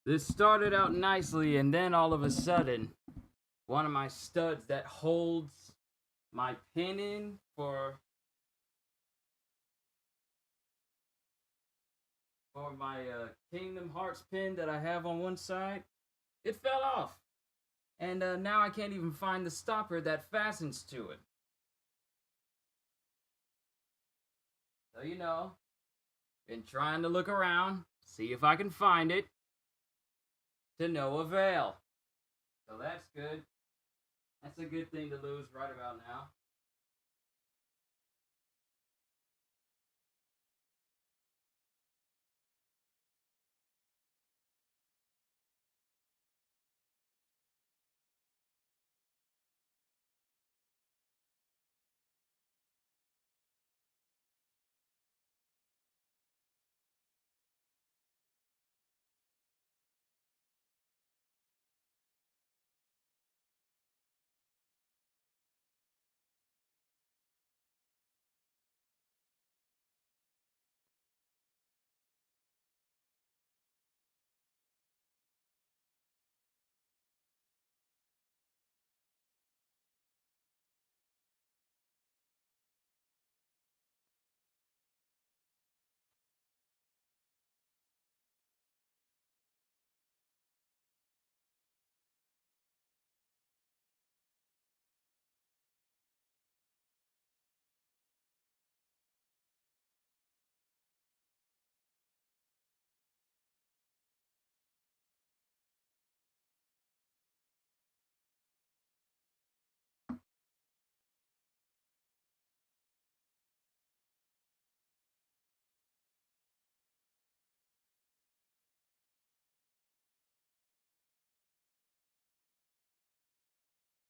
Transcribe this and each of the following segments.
This started out nicely, and then all of a sudden, one of my studs that holds my pin in for my Kingdom Hearts pin that I have on one side, it fell off. And now I can't even find the stopper that fastens to it. So, been trying to look around, see if I can find it, to no avail. So that's good. That's a good thing to lose right about now.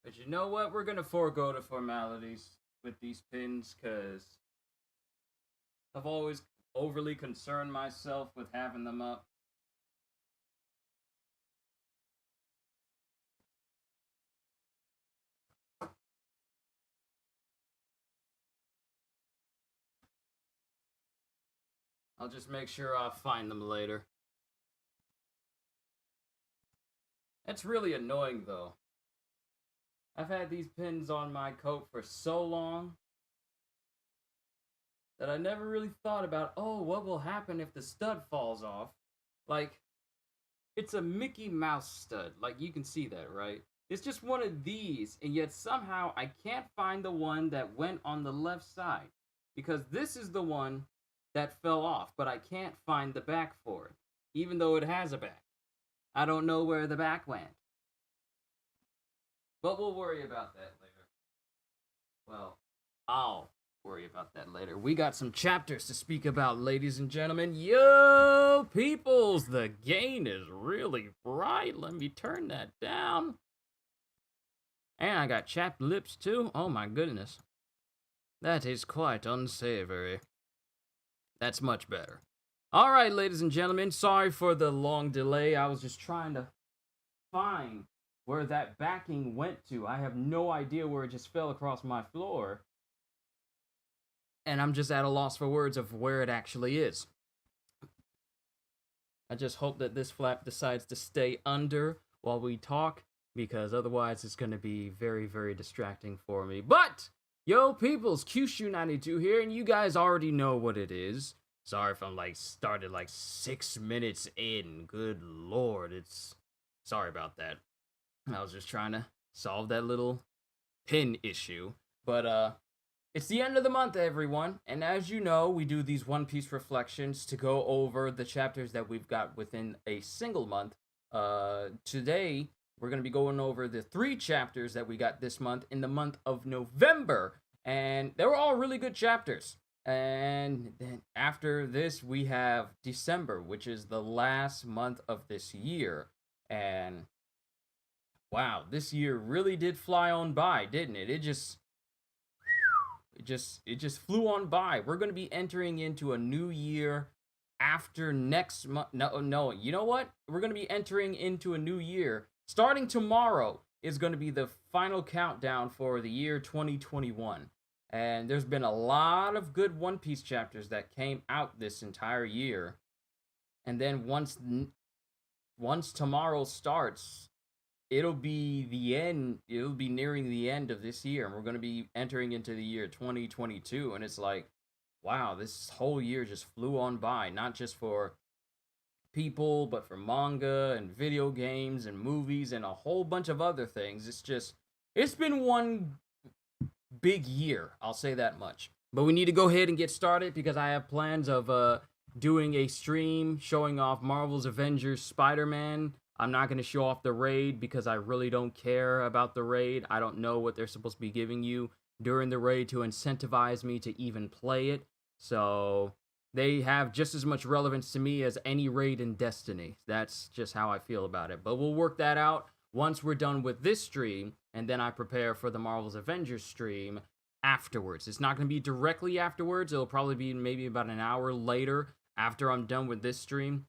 But you know what? We're gonna forego the formalities with these pins, because I've always overly concerned myself with having them up. I'll just make sure I find them later. That's really annoying, though. I've had these pins on my coat for so long that I never really thought about, oh, what will happen if the stud falls off? Like, it's a Mickey Mouse stud. Like, you can see that, right? It's just one of these, and yet somehow I can't find the one that went on the left side. Because this is the one that fell off, but I can't find the back for it, even though it has a back. I don't know where the back went. But we'll worry about that later. Well, I'll worry about that later. We got some chapters to speak about, ladies and gentlemen. Yo, peoples, the gain is really bright. Let me turn that down. And I got chapped lips too. Oh my goodness. That is quite unsavory. That's much better. All right, ladies and gentlemen, sorry for the long delay. I was just trying to find where that backing went to. I have no idea where it just fell across my floor. And I'm just at a loss for words of where it actually is. I just hope that this flap decides to stay under while we talk, because otherwise it's going to be very, very distracting for me. But, yo peoples, QShoe92 here, and you guys already know what it is. Sorry if I'm started 6 minutes in. Good lord, sorry about that. I was just trying to solve that little pin issue. But, it's the end of the month, everyone. And as you know, we do these One Piece reflections to go over the chapters that we've got within a single month. Today, we're going to be going over the 3 chapters that we got this month in the month of November. And they were all really good chapters. And then after this, we have December, which is the last month of this year. And wow, this year really did fly on by, didn't it? It just flew on by. We're going to be entering into a new year after next month. No, you know what? We're going to be entering into a new year. Starting tomorrow is going to be the final countdown for the year 2021. And there's been a lot of good One Piece chapters that came out this entire year. And then once once tomorrow starts, it'll be the end. It'll be nearing the end of this year, and we're going to be entering into the year 2022. And it's like, wow, this whole year just flew on by, not just for people, but for manga and video games and movies and a whole bunch of other things. It's been one big year, I'll say that much. But we need to go ahead and get started because I have plans of doing a stream showing off Marvel's Avengers Spider-Man. I'm not going to show off the raid because I really don't care about the raid. I don't know what they're supposed to be giving you during the raid to incentivize me to even play it. So they have just as much relevance to me as any raid in Destiny. That's just how I feel about it. But we'll work that out once we're done with this stream, and then I prepare for the Marvel's Avengers stream afterwards. It's not going to be directly afterwards. It'll probably be maybe about an hour later after I'm done with this stream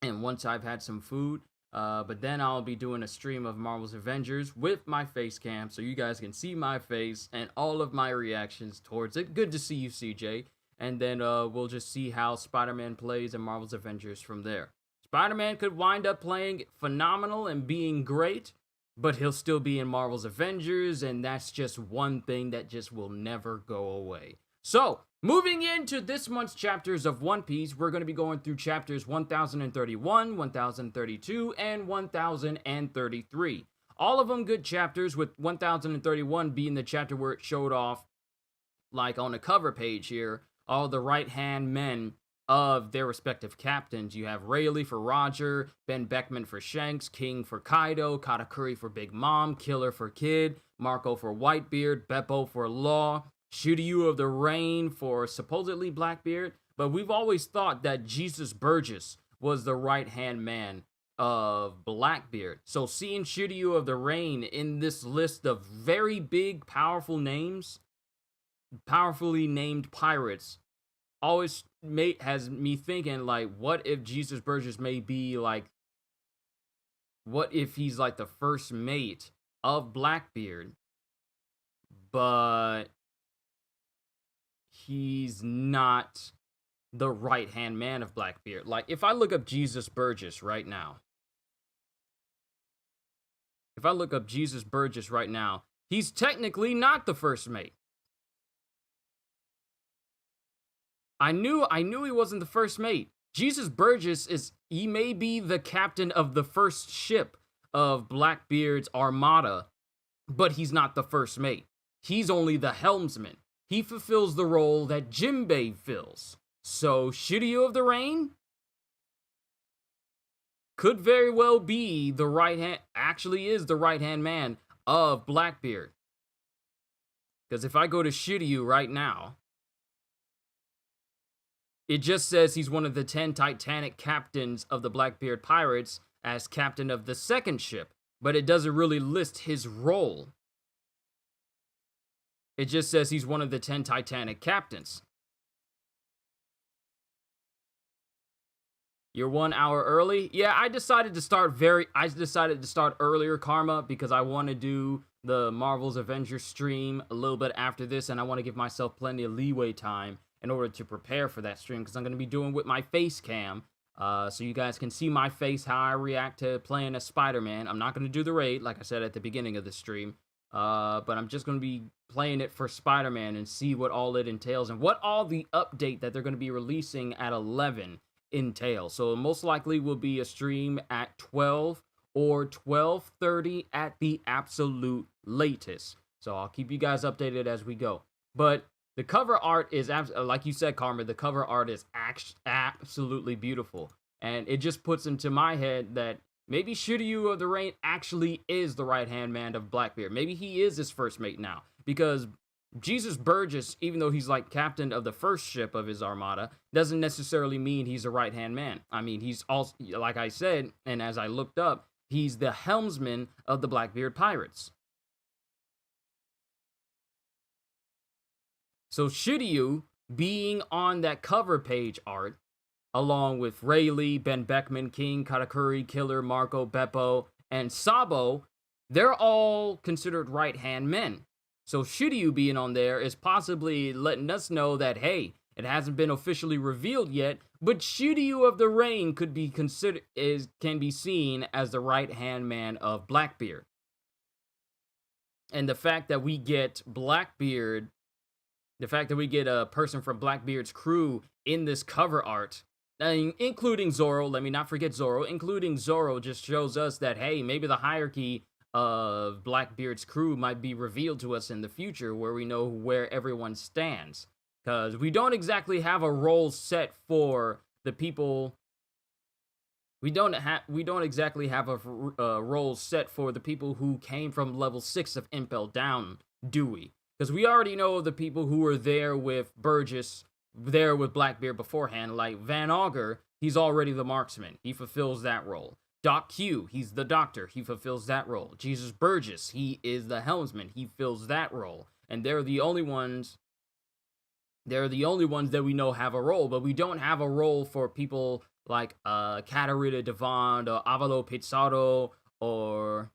and once I've had some food. But then I'll be doing a stream of Marvel's Avengers with my face cam so you guys can see my face and all of my reactions towards it. Good to see you, CJ. And then we'll just see how Spider-Man plays in Marvel's Avengers from there. Spider-Man could wind up playing phenomenal and being great, but he'll still be in Marvel's Avengers, and that's just one thing that just will never go away. So, moving into this month's chapters of One Piece, we're going to be going through chapters 1031, 1032, and 1033. All of them good chapters, with 1031 being the chapter where it showed off, like on the cover page here, all the right-hand men of their respective captains. You have Rayleigh for Roger, Ben Beckman for Shanks, King for Kaido, Katakuri for Big Mom, Killer for Kid, Marco for Whitebeard, Beppo for Law, Shiryu of the Rain for supposedly Blackbeard. But we've always thought that Jesus Burgess was the right-hand man of Blackbeard. So seeing Shiryu of the Rain in this list of very big, powerful names, powerfully named pirates, always has me thinking, like, what if Jesus Burgess may be like, what if he's like the first mate of Blackbeard, but he's not the right-hand man of Blackbeard? Like, if I look up Jesus Burgess right now, he's technically not the first mate. I knew he wasn't the first mate. Jesus Burgess he may be the captain of the first ship of Blackbeard's armada, but he's not the first mate. He's only the helmsman. He fulfills the role that Jinbei fills. So Shiryu of the Rain could very well be the right-hand man of Blackbeard. Because if I go to Shiryu right now, it just says he's one of the 10 Titanic captains of the Blackbeard Pirates as captain of the second ship, but it doesn't really list his role. It just says he's one of the 10 Titanic captains. You're 1 hour early? Yeah, I decided to start earlier, Karma, because I want to do the Marvel's Avengers stream a little bit after this, and I want to give myself plenty of leeway time in order to prepare for that stream, because I'm going to be doing with my face cam, so you guys can see my face, how I react to playing as Spider-Man. I'm not going to do the raid, like I said at the beginning of the stream, but I'm just going to be playing it for Spider-Man and see what all it entails, and what all the update that they're going to be releasing at 11 entails. So most likely will be a stream at 12 or 12:30 at the absolute latest. So I'll keep you guys updated as we go. But the cover art is, like you said, Karma, the cover art is absolutely beautiful. And it just puts into my head that maybe Shiryu of the Rain actually is the right-hand man of Blackbeard. Maybe he is his first mate now. Because Jesus Burgess, even though he's like captain of the first ship of his armada, doesn't necessarily mean he's a right-hand man. I mean, he's also, like I said, and as I looked up, he's the helmsman of the Blackbeard Pirates. So Shiryu being on that cover page art, along with Rayleigh, Ben Beckman, King, Katakuri, Killer, Marco, Beppo, and Sabo, they're all considered right-hand men. So Shiryu being on there is possibly letting us know that, hey, it hasn't been officially revealed yet, but Shiryu of the Rain could be can be seen as the right-hand man of Blackbeard. And the fact that we get Blackbeard, the fact that we get a person from Blackbeard's crew in this cover art, including Zoro, let me not forget Zoro, including Zoro, just shows us that, hey, maybe the hierarchy of Blackbeard's crew might be revealed to us in the future, where we know where everyone stands. Because we don't exactly have a role set for the people. We don't exactly have a role set for the people who came from level 6 of Impel Down, do we? Because we already know the people who were there with Burgess, there with Blackbeard beforehand, like Van Augur, he's already the marksman. He fulfills that role. Doc Q, he's the doctor. He fulfills that role. Jesus Burgess, he is the helmsman. He fills that role. And they're the only ones that we know have a role, but we don't have a role for people like Catarina Devon or Avalo Pizarro or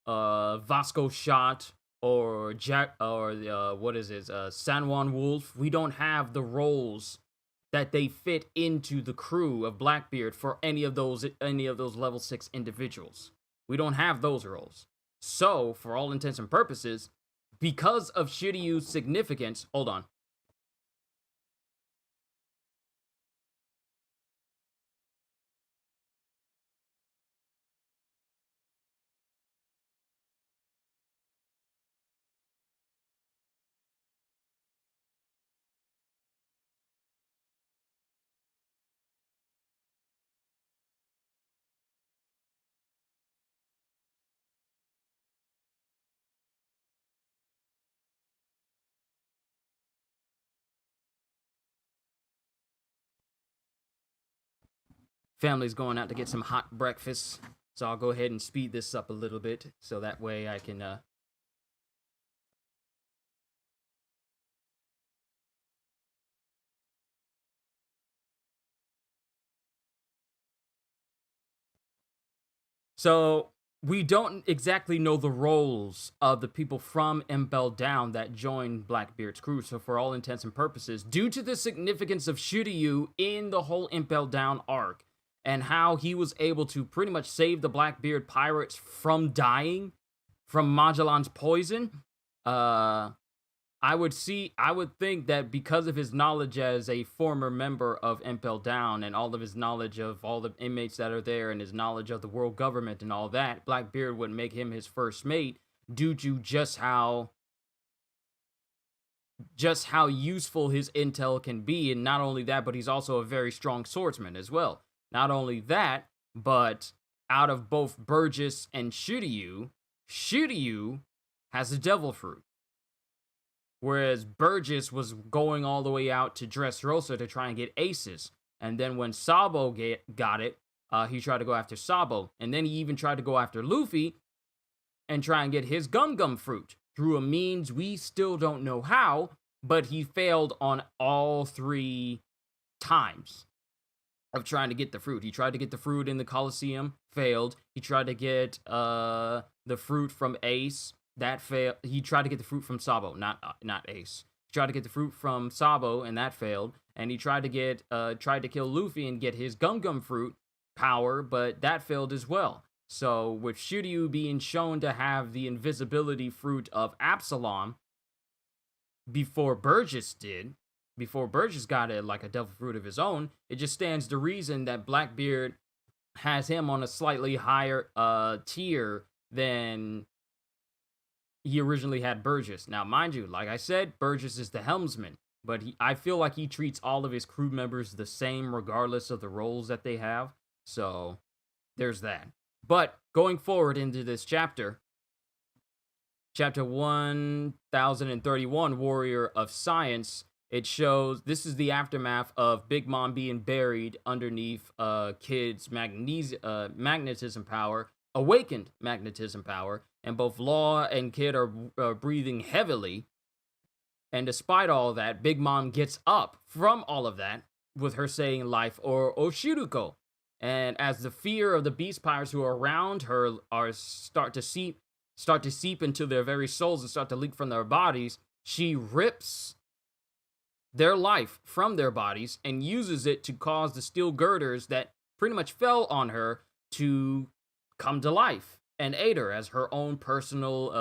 Vasco Shot or San Juan Wolf. We don't have the roles that they fit into the crew of Blackbeard for any of those level 6 individuals. We don't have those roles. So, for all intents and purposes, because of Shiryu's significance, hold on. Family's going out to get some hot breakfast, so I'll go ahead and speed this up a little bit so that way I can So we don't exactly know the roles of the people from Impel Down that joined Blackbeard's crew. So for all intents and purposes, due to the significance of Shiryu in the whole Impel Down arc, and how he was able to pretty much save the Blackbeard pirates from dying from Magellan's poison, I would think that because of his knowledge as a former member of Impel Down and all of his knowledge of all the inmates that are there and his knowledge of the world government and all that, Blackbeard would make him his first mate due to just how useful his intel can be. And not only that, but he's also a very strong swordsman as well. Not only that, but out of both Burgess and Shiryu has a devil fruit. Whereas Burgess was going all the way out to Dressrosa to try and get aces. And then when Sabo got it, he tried to go after Sabo. And then he even tried to go after Luffy and try and get his Gum fruit through a means we still don't know how, but he failed on all 3 times of trying to get the fruit. He tried to get the fruit in the Colosseum, failed. He tried to get the fruit from Ace, that failed. He tried to get the fruit from Sabo, not Ace. He tried to get the fruit from Sabo, and that failed. And he tried to kill Luffy and get his Gum fruit power, but that failed as well. So with Shiryu being shown to have the invisibility fruit of Absalom before Burgess got it like a devil fruit of his own, it just stands to reason that Blackbeard has him on a slightly higher tier than he originally had Burgess. Now, mind you, like I said, Burgess is the helmsman, but I feel like he treats all of his crew members the same regardless of the roles that they have. So there's that. But going forward into this chapter 1031, Warrior of Science, it shows this is the aftermath of Big Mom being buried underneath Kid's magnetism power, awakened magnetism power, and both Law and Kid are breathing heavily. And despite all that, Big Mom gets up from all of that with her saying life or Oshiruko. And as the fear of the beast pirates who are around her start to seep into their very souls and start to leak from their bodies, she rips their life from their bodies and uses it to cause the steel girders that pretty much fell on her to come to life and aid her as her own personal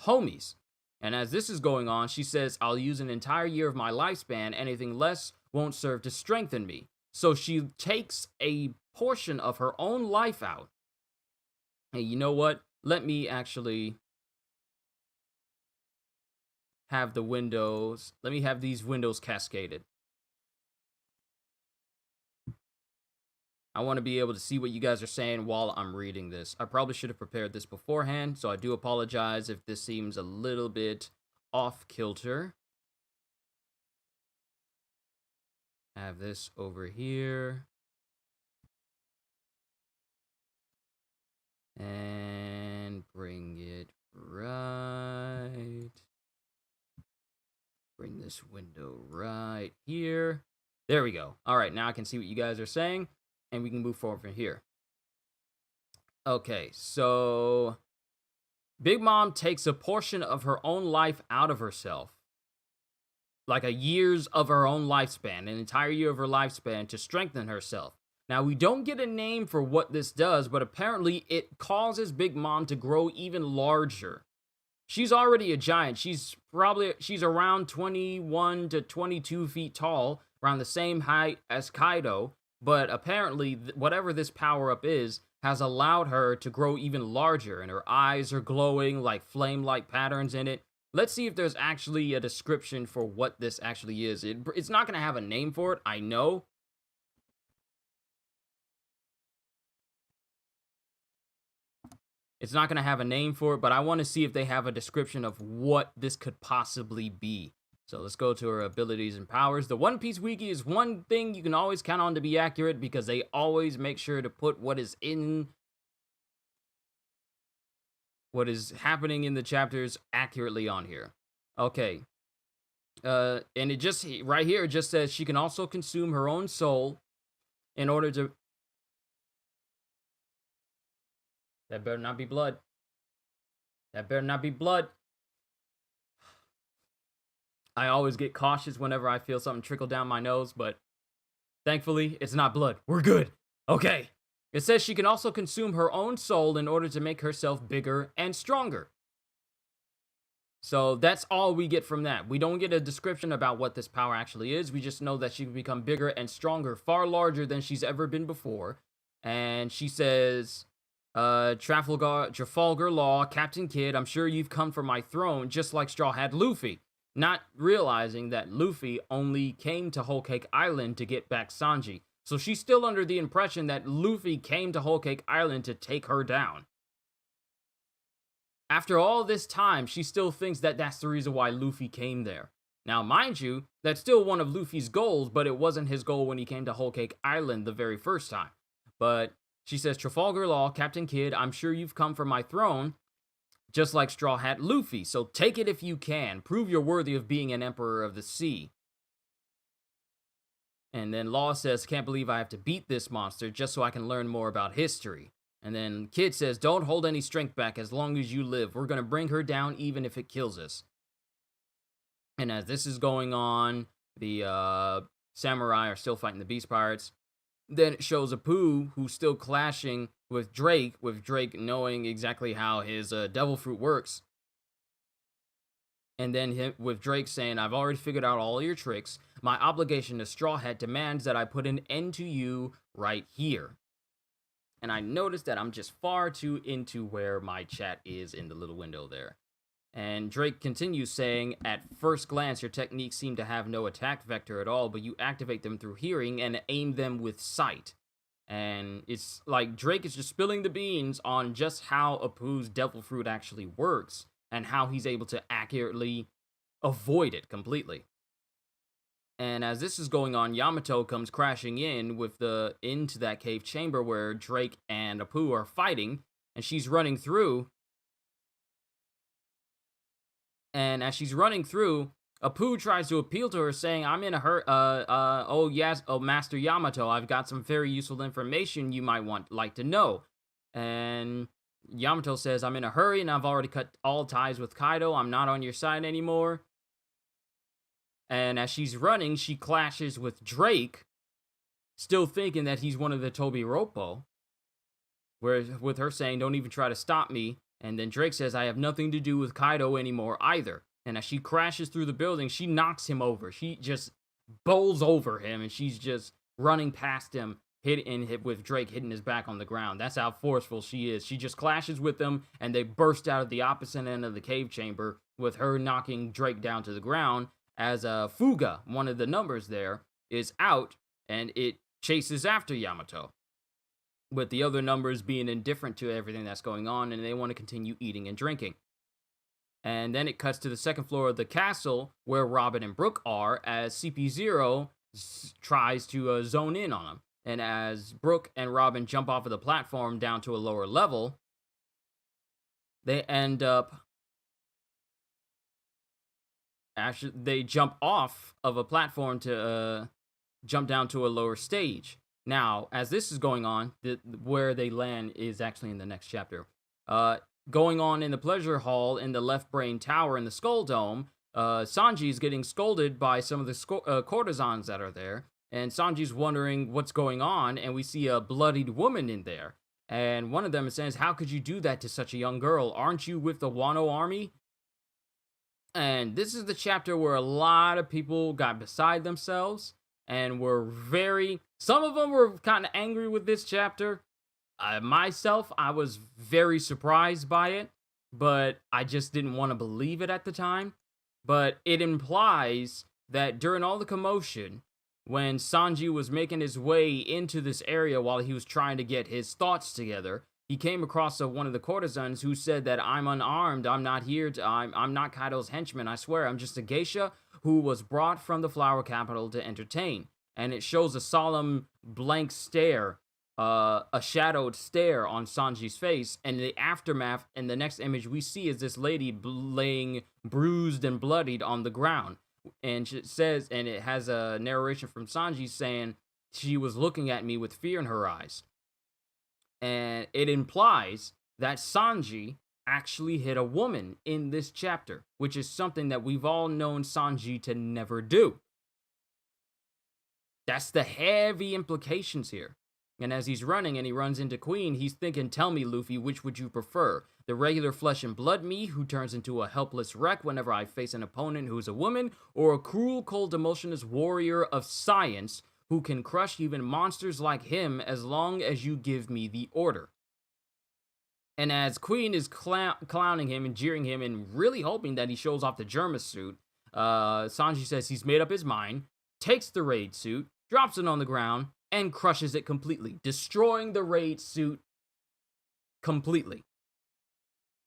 homies. And as this is going on, she says, I'll use an entire year of my lifespan. Anything less won't serve to strengthen me. So she takes a portion of her own life out. Hey, you know what? Let me actually have the windows. Let me have these windows cascaded. I want to be able to see what you guys are saying while I'm reading this. I probably should have prepared this beforehand, so I do apologize if this seems a little bit off kilter. Have this over here. And bring it right. Bring this window right here. There we go. All right, now I can see what you guys are saying, and we can move forward from here. Okay, so Big Mom takes a portion of her own life out of herself. Like a years of her own lifespan, an entire year of her lifespan to strengthen herself. Now, we don't get a name for what this does, but apparently it causes Big Mom to grow even larger. She's already a giant. She's around 21 to 22 feet tall, around the same height as Kaido, but apparently whatever this power-up is has allowed her to grow even larger, and her eyes are glowing like flame-like patterns in it. Let's see if there's actually a description for what this actually is. It's not going to have a name for it, I know. It's not going to have a name for it, but I want to see if they have a description of what this could possibly be. So let's go to her abilities and powers. The One Piece Wiki is one thing you can always count on to be accurate because they always make sure to put what is happening in the chapters accurately on here. Okay. And it just, right here, it just says she can also consume her own soul in order to... That better not be blood. That better not be blood. I always get cautious whenever I feel something trickle down my nose, but thankfully, it's not blood. We're good. Okay. It says she can also consume her own soul in order to make herself bigger and stronger. So that's all we get from that. We don't get a description about what this power actually is. We just know that she can become bigger and stronger, far larger than she's ever been before. And she says... Trafalgar Law, Captain Kidd, I'm sure you've come for my throne, just like Straw Hat Luffy. Not realizing that Luffy only came to Whole Cake Island to get back Sanji. So she's still under the impression that Luffy came to Whole Cake Island to take her down. After all this time, she still thinks that that's the reason why Luffy came there. Now, mind you, that's still one of Luffy's goals, but it wasn't his goal when he came to Whole Cake Island the very first time. But... she says, Trafalgar Law, Captain Kidd, I'm sure you've come for my throne, just like Straw Hat Luffy, so take it if you can. Prove you're worthy of being an Emperor of the Sea. And then Law says, can't believe I have to beat this monster just so I can learn more about history. And then Kidd says, don't hold any strength back as long as you live. We're going to bring her down even if it kills us. And as this is going on, the samurai are still fighting the Beast Pirates. Then it shows Apu, who's still clashing with Drake knowing exactly how his devil fruit works. And then with Drake saying, I've already figured out all your tricks. My obligation to Straw Hat demands that I put an end to you right here. And I noticed that I'm just far too into where my chat is in the little window there. And Drake continues saying, at first glance, your techniques seem to have no attack vector at all, but you activate them through hearing and aim them with sight. And it's like Drake is just spilling the beans on just how Apu's devil fruit actually works and how he's able to accurately avoid it completely. And as this is going on, Yamato comes crashing in into that cave chamber where Drake and Apu are fighting, and she's running through. And as she's running through, Apu tries to appeal to her, saying, I'm in a hurry. Master Yamato, I've got some very useful information you might like to know. And Yamato says, I'm in a hurry and I've already cut all ties with Kaido. I'm not on your side anymore. And as she's running, she clashes with Drake, still thinking that he's one of the Toby Roppo, where with her saying, "Don't even try to stop me." And then Drake says, "I have nothing to do with Kaido anymore either." And as she crashes through the building, she knocks him over. She just bowls over him, and she's just running past him, hit with Drake hitting his back on the ground. That's how forceful she is. She just clashes with them, and they burst out at the opposite end of the cave chamber, with her knocking Drake down to the ground, as Fuga, one of the numbers there, is out, and it chases after Yamato, with the other numbers being indifferent to everything that's going on, and they want to continue eating and drinking. And then it cuts to the second floor of the castle, where Robin and Brook are, as CP0 tries to zone in on them. And as Brook and Robin jump off of the platform down to a lower level, they end up... Actually, they jump off of a platform to jump down to a lower stage. Now, as this is going on, where they land is actually in the next chapter. Going on in the pleasure hall in the left brain tower in the Skull Dome, Sanji is getting scolded by some of the courtesans that are there. And Sanji's wondering what's going on, and we see a bloodied woman in there. And one of them says, "How could you do that to such a young girl? Aren't you with the Wano army?" And this is the chapter where a lot of people got beside themselves and were some of them were kind of angry with this chapter. Myself, I was very surprised by it, but I just didn't want to believe it at the time. But it implies that during all the commotion, when Sanji was making his way into this area while he was trying to get his thoughts together, he came across one of the courtesans who said that, "I'm unarmed, I'm not here I'm not Kaido's henchman, I swear, I'm just a geisha who was brought from the flower capital to entertain." And it shows a solemn blank stare, a shadowed stare on Sanji's face, and the aftermath, and the next image we see is this lady laying bruised and bloodied on the ground. And it says, and it has a narration from Sanji saying, "She was looking at me with fear in her eyes." And it implies that Sanji actually hit a woman in this chapter, which is something that we've all known Sanji to never do. That's the heavy implications here. And as he's running and he runs into Queen, he's thinking, "Tell me, Luffy, which would you prefer? The regular flesh and blood me, who turns into a helpless wreck whenever I face an opponent who's a woman, or a cruel, cold, emotionless warrior of science who can crush even monsters like him as long as you give me the order?" And as Queen is clowning him and jeering him and really hoping that he shows off the Germa suit, Sanji says he's made up his mind, takes the raid suit, drops it on the ground, and crushes it completely, destroying the raid suit completely.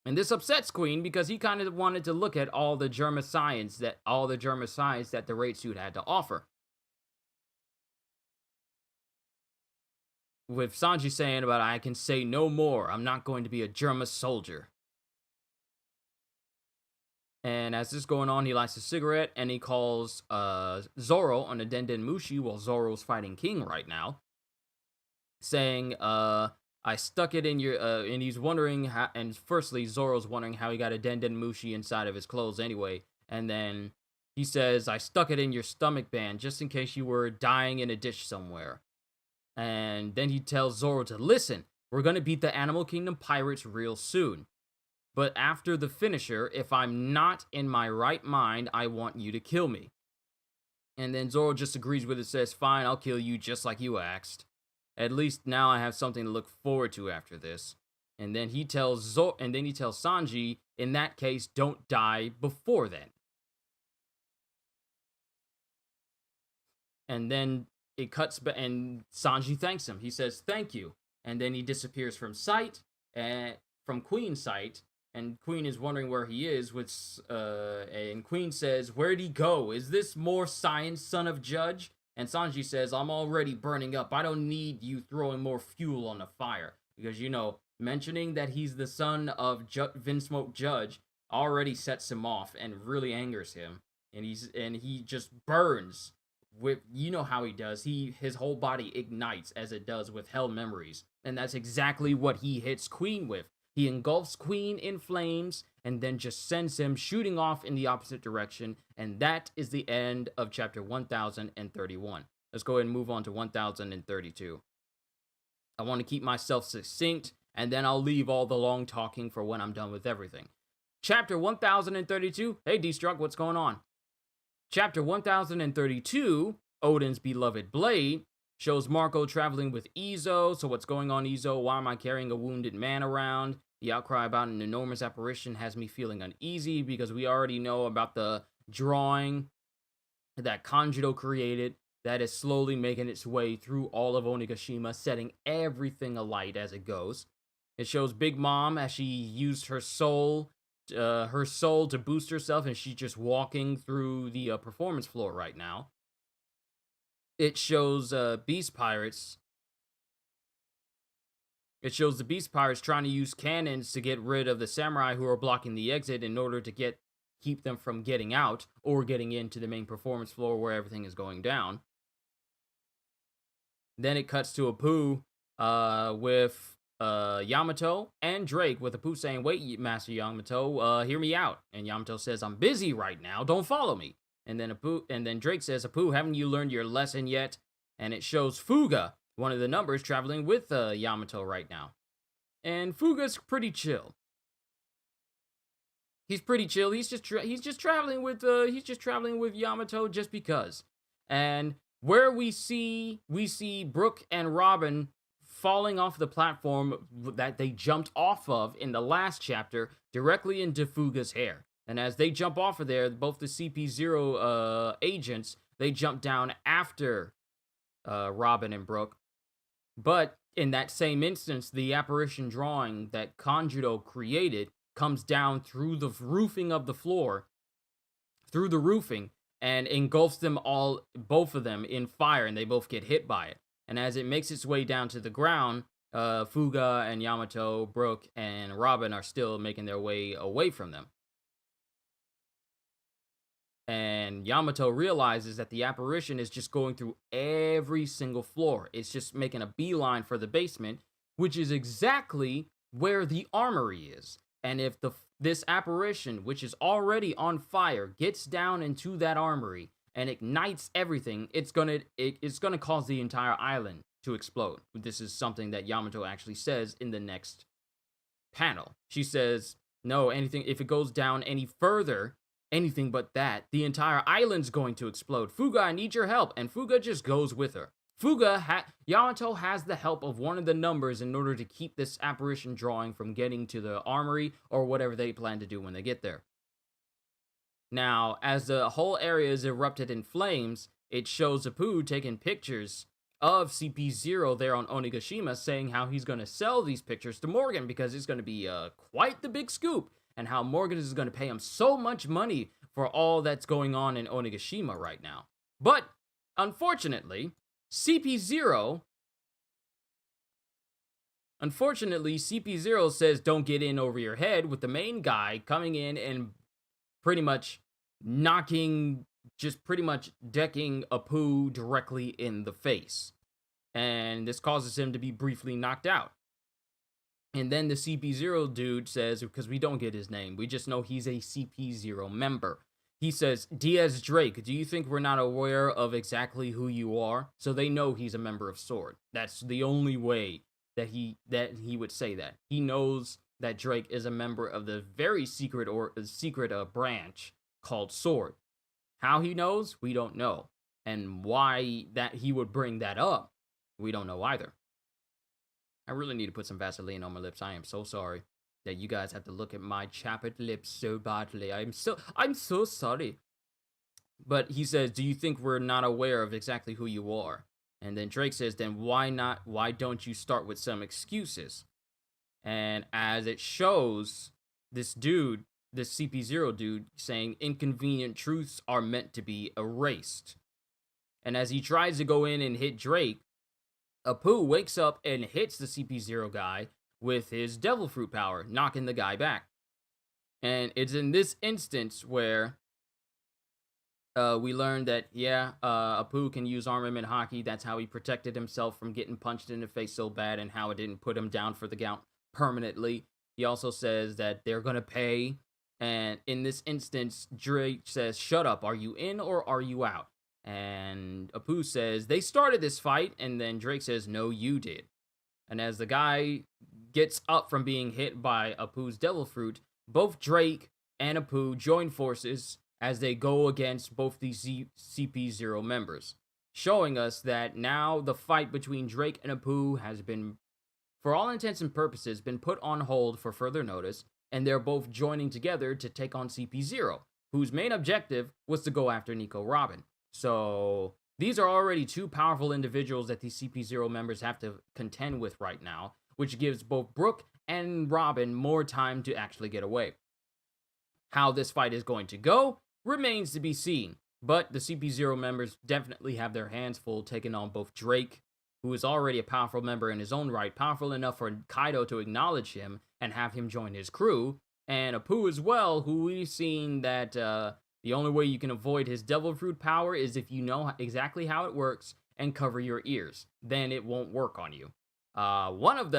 And this upsets Queen because he kind of wanted to look at all the Germa science that the raid suit had to offer. With Sanji saying about, "I can say no more, I'm not going to be a Germa soldier." And as this is going on, he lights a cigarette and he calls Zoro on a Denden Mushi while Zoro's fighting King right now, saying, "I stuck it in your," and he's wondering how, and firstly, Zoro's wondering how he got a Denden Mushi inside of his clothes anyway, and then he says, "I stuck it in your stomach band just in case you were dying in a ditch somewhere." And then he tells Zoro to listen, "We're going to beat the Animal Kingdom pirates real soon. But after the finisher, if I'm not in my right mind, I want you to kill me." And then Zoro just agrees with it, says, "Fine, I'll kill you just like you asked. At least now I have something to look forward to after this." And then he tells Sanji, "In that case, don't die before then." And then it cuts back, and Sanji thanks him. He says, "Thank you." And then he disappears from sight, from Queen's sight. And Queen is wondering where he is, and Queen says, "Where'd he go? Is this more science, son of Judge?" And Sanji says, "I'm already burning up. I don't need you throwing more fuel on the fire." Because, mentioning that he's the son of Vinsmoke Judge already sets him off and really angers him. And he just burns with, how he does. His whole body ignites as it does with hell memories. And that's exactly what he hits Queen with. He engulfs Queen in flames, and then just sends him shooting off in the opposite direction. And that is the end of chapter 1031. Let's go ahead and move on to 1032. I want to keep myself succinct, and then I'll leave all the long talking for when I'm done with everything. Chapter 1032. Hey, Destruct, what's going on? Chapter 1032, Odin's Beloved Blade, shows Marco traveling with Izo. So what's going on, Izo? Why am I carrying a wounded man around? The outcry about an enormous apparition has me feeling uneasy because we already know about the drawing that Kanjiro created that is slowly making its way through all of Onigashima, setting everything alight as it goes. It shows Big Mom as she used her soul to boost herself, and she's just walking through the performance floor right now. It shows Beast Pirates. It shows the Beast Pirates trying to use cannons to get rid of the samurai who are blocking the exit in order to keep them from getting out or getting into the main performance floor where everything is going down. Then it cuts to Apu with Yamato and Drake, with Apu saying, "Wait, Master Yamato, hear me out." And Yamato says, "I'm busy right now, don't follow me." And then Drake says, "Apu, haven't you learned your lesson yet?" And it shows Fuga, one of the numbers, traveling with Yamato right now. And Fuga's pretty chill. He's pretty chill. He's just traveling with Yamato just because. And where we see Brook and Robin falling off the platform that they jumped off of in the last chapter directly into Fuga's hair. And as they jump off of there, both the CP0 agents, they jump down after Robin and Brook. But in that same instance, the apparition drawing that Kanjuro created comes down through the roofing of the floor, through the roofing, and engulfs them all, both of them, in fire, and they both get hit by it. And as it makes its way down to the ground, Fuga and Yamato, Brook, and Robin are still making their way away from them. And Yamato realizes that the apparition is just going through every single floor. It's just making a beeline for the basement, which is exactly where the armory is. And if this apparition, which is already on fire, gets down into that armory and ignites everything, it's gonna cause the entire island to explode. This is something that Yamato actually says in the next panel. She says, "No, if it goes down any further, anything but that, the entire island's going to explode. Fuga, I need your help." And Fuga just goes with her. Yamato has the help of one of the numbers in order to keep this apparition drawing from getting to the armory or whatever they plan to do when they get there. Now, as the whole area is erupted in flames, it shows Apu taking pictures of CP0 there on Onigashima, saying how he's going to sell these pictures to Morgan because it's going to be quite the big scoop, and how Morgan is going to pay him so much money for all that's going on in Onigashima right now. But, unfortunately, CP0 says don't get in over your head, with the main guy coming in and pretty much decking Apu directly in the face. And this causes him to be briefly knocked out. And then the CP0 dude says, because we don't get his name, we just know he's a CP0 member. He says, "Diaz Drake, do you think we're not aware of exactly who you are?" So they know he's a member of Sword. That's the only way that he would say that. He knows that Drake is a member of the very secret branch called Sword. How he knows, we don't know. And why that he would bring that up, we don't know either. I really need to put some Vaseline on my lips. I am so sorry that you guys have to look at my chapped lips so badly. I'm so sorry. But he says, "Do you think we're not aware of exactly who you are?" And then Drake says, "Then why don't you start with some excuses?" And as it shows, this CP0 dude, saying inconvenient truths are meant to be erased. And as he tries to go in and hit Drake, Apu wakes up and hits the CP0 guy with his devil fruit power, knocking the guy back. And it's in this instance where we learn that, Apu can use armament Haki. That's how he protected himself from getting punched in the face so bad, and how it didn't put him down for the count permanently. He also says that they're going to pay And in this instance, Drake says, "Shut up, are you in or are you out?" And Apu says, "They started this fight," and then Drake says, "No, you did." And as the guy gets up from being hit by Apu's devil fruit, both Drake and Apu join forces as they go against both these CP0 members, showing us that now the fight between Drake and Apu has been, for all intents and purposes, been put on hold for further notice, and they're both joining together to take on CP0, whose main objective was to go after Nico Robin. So these are already two powerful individuals that these CP0 members have to contend with right now, which gives both Brooke and Robin more time to actually get away. How this fight is going to go remains to be seen, but the CP0 members definitely have their hands full taking on both Drake, who is already a powerful member in his own right, powerful enough for Kaido to acknowledge him and have him join his crew, and Apu as well, who we've seen that the only way you can avoid his devil fruit power is if you know exactly how it works and cover your ears. Then it won't work on you. One of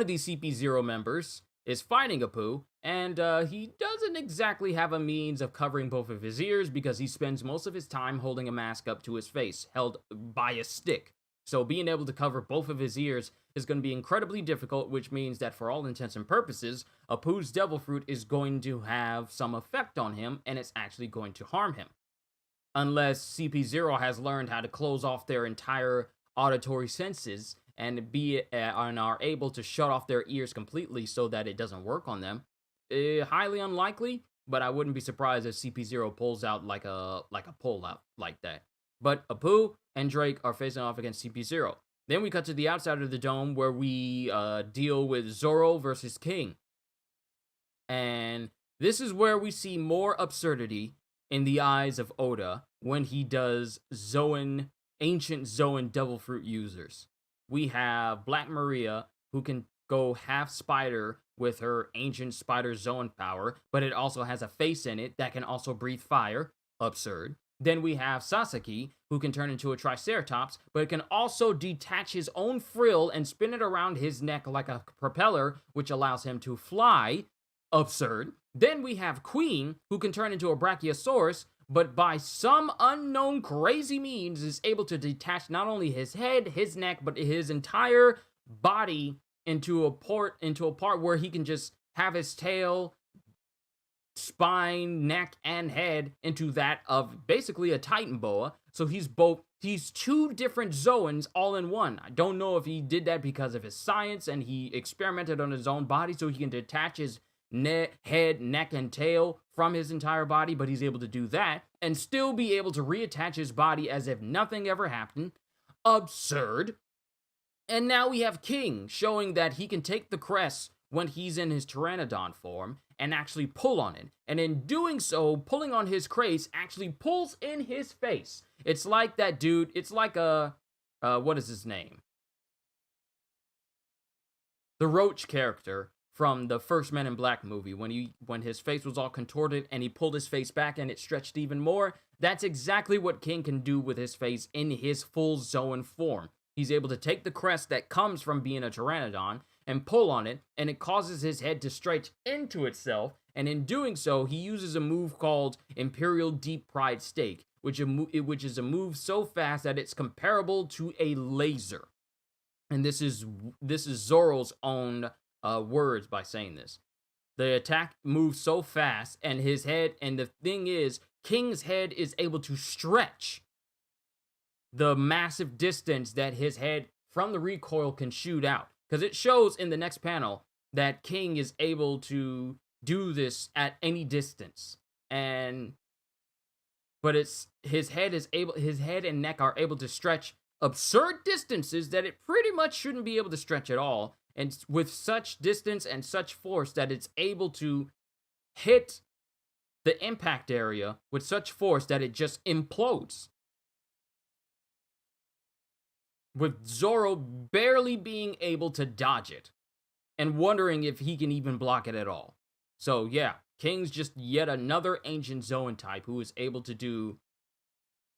these CP0 members is fighting Apu, and he doesn't exactly have a means of covering both of his ears because he spends most of his time holding a mask up to his face, held by a stick. So being able to cover both of his ears is going to be incredibly difficult, which means that for all intents and purposes, Apu's devil fruit is going to have some effect on him, and it's actually going to harm him. Unless CP0 has learned how to close off their entire auditory senses and are able to shut off their ears completely so that it doesn't work on them. Highly unlikely, but I wouldn't be surprised if CP0 pulls out like a pull-out like that. But Apu and Drake are facing off against CP0. Then we cut to the outside of the dome where we deal with Zoro versus King. And this is where we see more absurdity in the eyes of Oda when he does ancient Zoan devil fruit users. We have Black Maria, who can go half spider with her ancient spider Zoan power, but it also has a face in it that can also breathe fire. Absurd. Then we have Sasaki, who can turn into a Triceratops, but it can also detach his own frill and spin it around his neck like a propeller, which allows him to fly. Absurd. Then we have Queen, who can turn into a Brachiosaurus, but by some unknown crazy means is able to detach not only his head, his neck, but his entire body into a part where he can just have his tail, spine, neck, and head into that of basically a Titan boa. So he's two different Zoans all in one. I don't know if he did that because of his science and he experimented on his own body so he can detach his head, neck, and tail from his entire body, but he's able to do that and still be able to reattach his body as if nothing ever happened. Absurd. And now we have King showing that he can take the crest when he's in his Pteranodon form and actually pull on it. And in doing so, pulling on his crest actually pulls in his face. It's like that dude, it's like what is his name? The Roach character from the first Men in Black movie, when his face was all contorted and he pulled his face back and it stretched even more. That's exactly what King can do with his face in his full Zoan form. He's able to take the crest that comes from being a Pteranodon and pull on it, and it causes his head to stretch into itself, and in doing so, he uses a move called Imperial Deep Pride Stake, which is a move so fast that it's comparable to a laser. And this is Zoro's own words by saying this. The attack moves so fast, and his head, and the thing is, King's head is able to stretch the massive distance that his head from the recoil can shoot out. Because it shows in the next panel that King is able to do this at any distance. But his head and neck are able to stretch absurd distances that it pretty much shouldn't be able to stretch at all. And with such distance and such force that it's able to hit the impact area with such force that it just implodes. With Zoro barely being able to dodge it and wondering if he can even block it at all. So yeah, King's just yet another ancient Zoan type who is able to do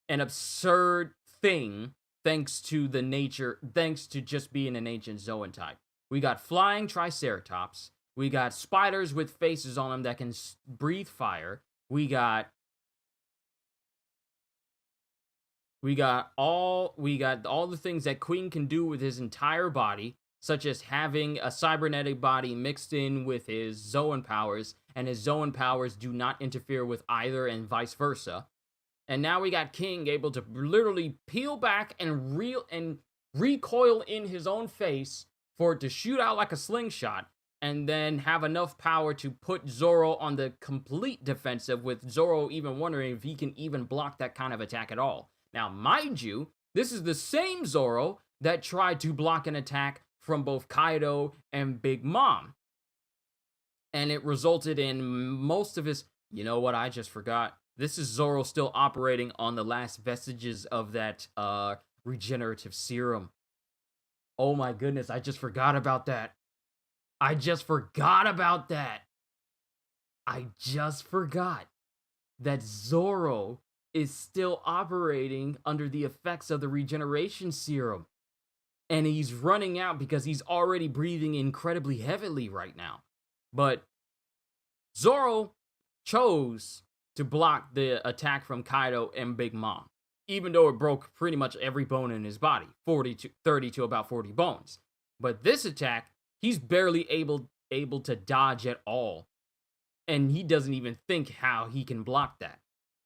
an absurd thing thanks to just being an ancient Zoan type. We got Flying Triceratops, We got spiders with faces on them that can breathe fire. We got all the things that Queen can do with his entire body, such as having a cybernetic body mixed in with his Zoan powers, and his Zoan powers do not interfere with either, and vice versa. And now we got King able to literally peel back and recoil in his own face for it to shoot out like a slingshot, and then have enough power to put Zoro on the complete defensive, with Zoro even wondering if he can even block that kind of attack at all. Now, mind you, this is the same Zoro that tried to block an attack from both Kaido and Big Mom. And it resulted in most of his... You know what? I just forgot. This is Zoro still operating on the last vestiges of that regenerative serum. Oh my goodness, I just forgot about that. I just forgot that Zoro is still operating under the effects of the regeneration serum. And he's running out because he's already breathing incredibly heavily right now. But Zoro chose to block the attack from Kaido and Big Mom, even though it broke pretty much every bone in his body, 30 to about 40 bones. But this attack, he's barely able to dodge at all, and he doesn't even think how he can block that.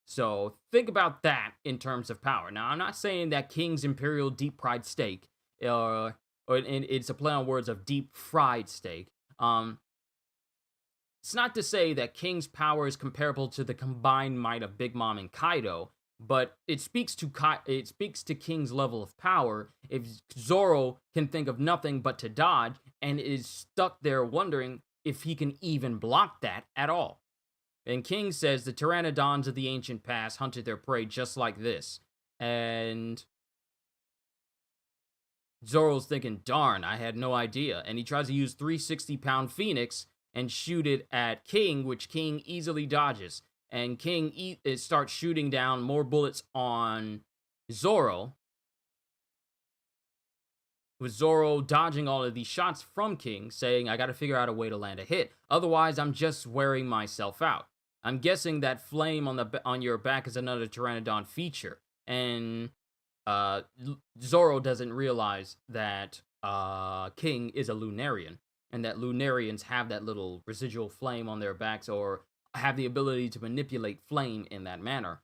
So think about that in terms of power. Now, I'm not saying that King's Imperial Deep Fried Steak, or it's a play on words of deep fried steak. It's not to say that King's power is comparable to the combined might of Big Mom and Kaido, but it speaks to King's level of power. If Zoro can think of nothing but to dodge and is stuck there wondering if he can even block that at all. And King says the pteranodons of the ancient past hunted their prey just like this. And Zoro's thinking, darn, I had no idea. And he tries to use 360-pound Phoenix and shoot it at King, which King easily dodges. And King starts shooting down more bullets on Zoro, with Zoro dodging all of these shots from King, saying, I gotta figure out a way to land a hit. Otherwise, I'm just wearing myself out. I'm guessing that flame on your back is another Pteranodon feature. And Zoro doesn't realize that King is a Lunarian, and that Lunarians have that little residual flame on their backs, or have the ability to manipulate flame in that manner.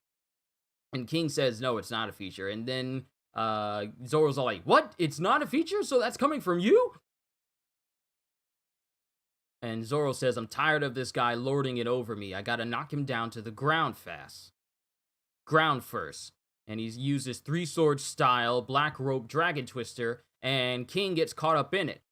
And King says, no, it's not a feature. And then Zoro's all like, what? It's not a feature? So that's coming from you? And Zoro says, I'm tired of this guy lording it over me. I gotta knock him down to the ground first. And he's used his three-sword style, black rope dragon twister, and King gets caught up in it.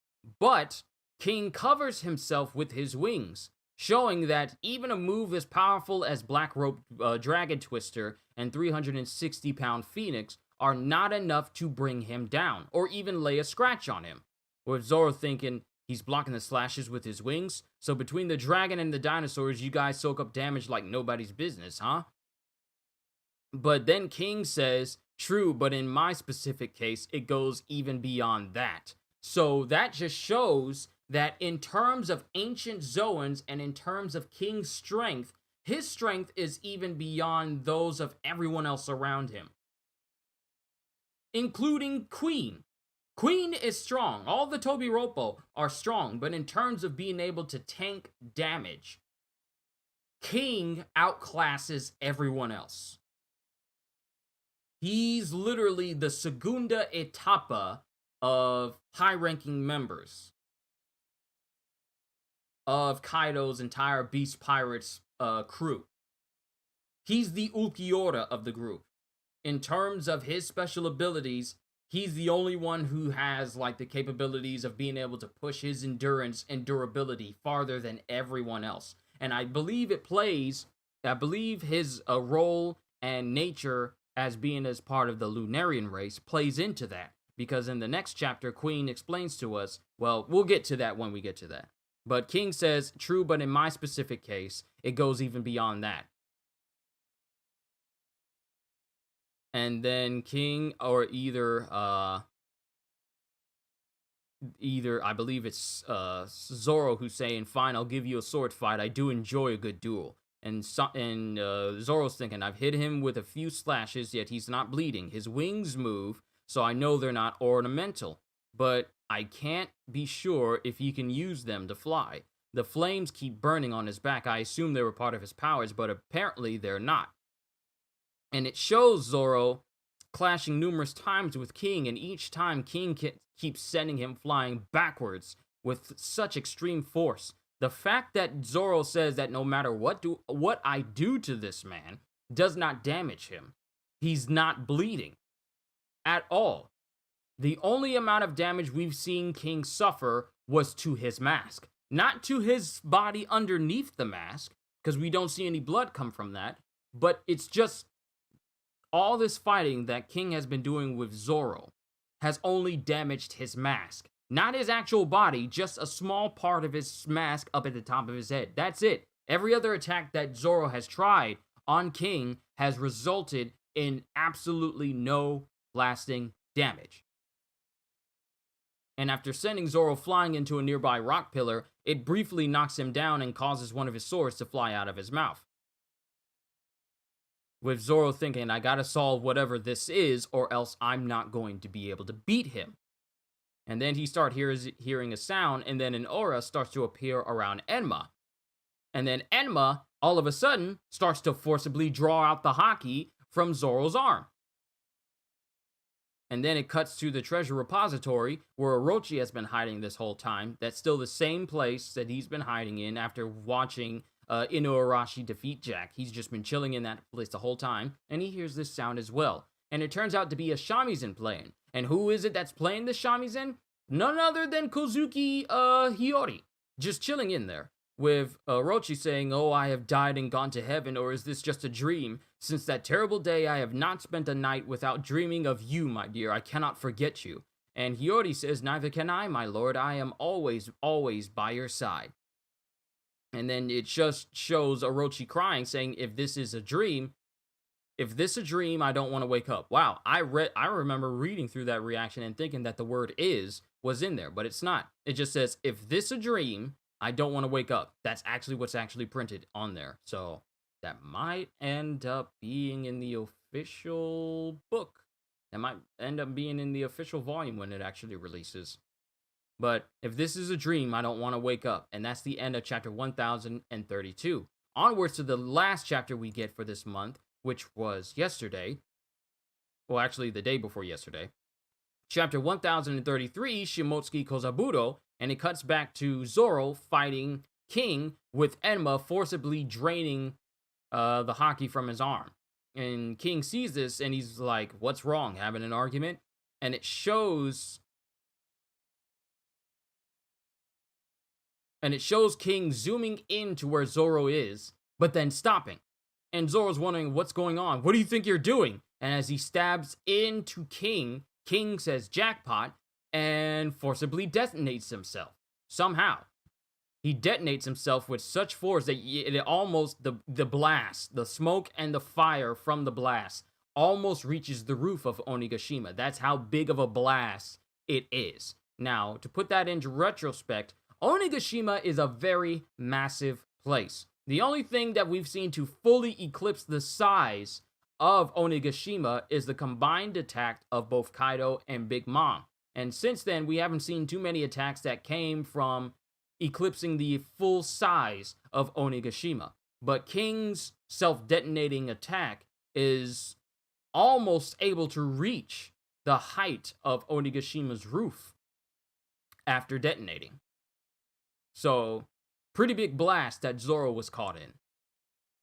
But King covers himself with his wings, showing that even a move as powerful as black rope dragon twister and 360-pound Phoenix are not enough to bring him down, or even lay a scratch on him. With Zoro thinking, he's blocking the slashes with his wings, so between the dragon and the dinosaurs, you guys soak up damage like nobody's business, huh? But then King says, true, but in my specific case, it goes even beyond that. So that just shows that in terms of ancient Zoans and in terms of King's strength, his strength is even beyond those of everyone else around him, including Queen. Queen is strong. All the Tobi Roppo are strong, but in terms of being able to tank damage, King outclasses everyone else. He's literally the segunda etapa of high-ranking members of Kaido's entire Beast Pirates crew. He's the Ulquiorra of the group. In terms of his special abilities, he's the only one who has like the capabilities of being able to push his endurance and durability farther than everyone else. And I believe his role and nature as being as part of the Lunarian race plays into that. Because in the next chapter, Queen explains to us, well, we'll get to that when we get to that. But King says, true, but in my specific case, it goes even beyond that. And then King, or either either, I believe it's Zoro who's saying, "Fine, I'll give you a sword fight. I do enjoy a good duel." And Zoro's thinking, "I've hit him with a few slashes, yet he's not bleeding. His wings move, so I know they're not ornamental. But I can't be sure if he can use them to fly. The flames keep burning on his back. I assume they were part of his powers, but apparently they're not." And it shows Zoro clashing numerous times with King, and each time King keeps sending him flying backwards with such extreme force. The fact that Zoro says that no matter what I do to this man does not damage him. He's not bleeding at all. The only amount of damage we've seen King suffer was to his mask, not to his body underneath the mask, because we don't see any blood come from that, but it's just all this fighting that King has been doing with Zoro has only damaged his mask. Not his actual body, just a small part of his mask up at the top of his head. That's it. Every other attack that Zoro has tried on King has resulted in absolutely no lasting damage. And after sending Zoro flying into a nearby rock pillar, it briefly knocks him down and causes one of his swords to fly out of his mouth. With Zoro thinking, I gotta solve whatever this is, or else I'm not going to be able to beat him. And then he starts hearing a sound, and then an aura starts to appear around Enma. And then Enma, all of a sudden, starts to forcibly draw out the Haki from Zoro's arm. And then it cuts to the treasure repository, where Orochi has been hiding this whole time. That's still the same place that he's been hiding in after watching Inuarashi defeat Jack. He's just been chilling in that place the whole time, and he hears this sound as well. And it turns out to be a shamisen playing. And who is it that's playing the shamisen? None other than Kozuki Hiyori, just chilling in there, with Orochi saying, "Oh, I have died and gone to heaven, or is this just a dream? Since that terrible day, I have not spent a night without dreaming of you, my dear. I cannot forget you." And Hiyori says, "Neither can I, my lord. I am always, always by your side." And then it just shows Orochi crying, saying, if this is a dream, I don't want to wake up. Wow, I remember reading through that reaction and thinking that the word "is" was in there, but it's not. It just says, if this a dream, I don't want to wake up. That's actually what's actually printed on there. So that might end up being in the official book. That might end up being in the official volume when it actually releases. But if this is a dream, I don't want to wake up. And that's the end of chapter 1032. Onwards to the last chapter we get for this month, which was yesterday. Well, actually, the day before yesterday. Chapter 1033, Shimotsuki Kozaburo, and it cuts back to Zoro fighting King with Enma forcibly draining the Haki from his arm. And King sees this and he's like, "What's wrong? Having an argument?" And it shows King zooming into where Zoro is, but then stopping. And Zoro's wondering, what's going on? What do you think you're doing? And as he stabs into King, King says jackpot and forcibly detonates himself. Somehow. He detonates himself with such force that it almost, the blast, the smoke and the fire from the blast almost reaches the roof of Onigashima. That's how big of a blast it is. Now, to put that into retrospect, Onigashima is a very massive place. The only thing that we've seen to fully eclipse the size of Onigashima is the combined attack of both Kaido and Big Mom. And since then, we haven't seen too many attacks that came from eclipsing the full size of Onigashima. But King's self-detonating attack is almost able to reach the height of Onigashima's roof after detonating. So, pretty big blast that Zoro was caught in.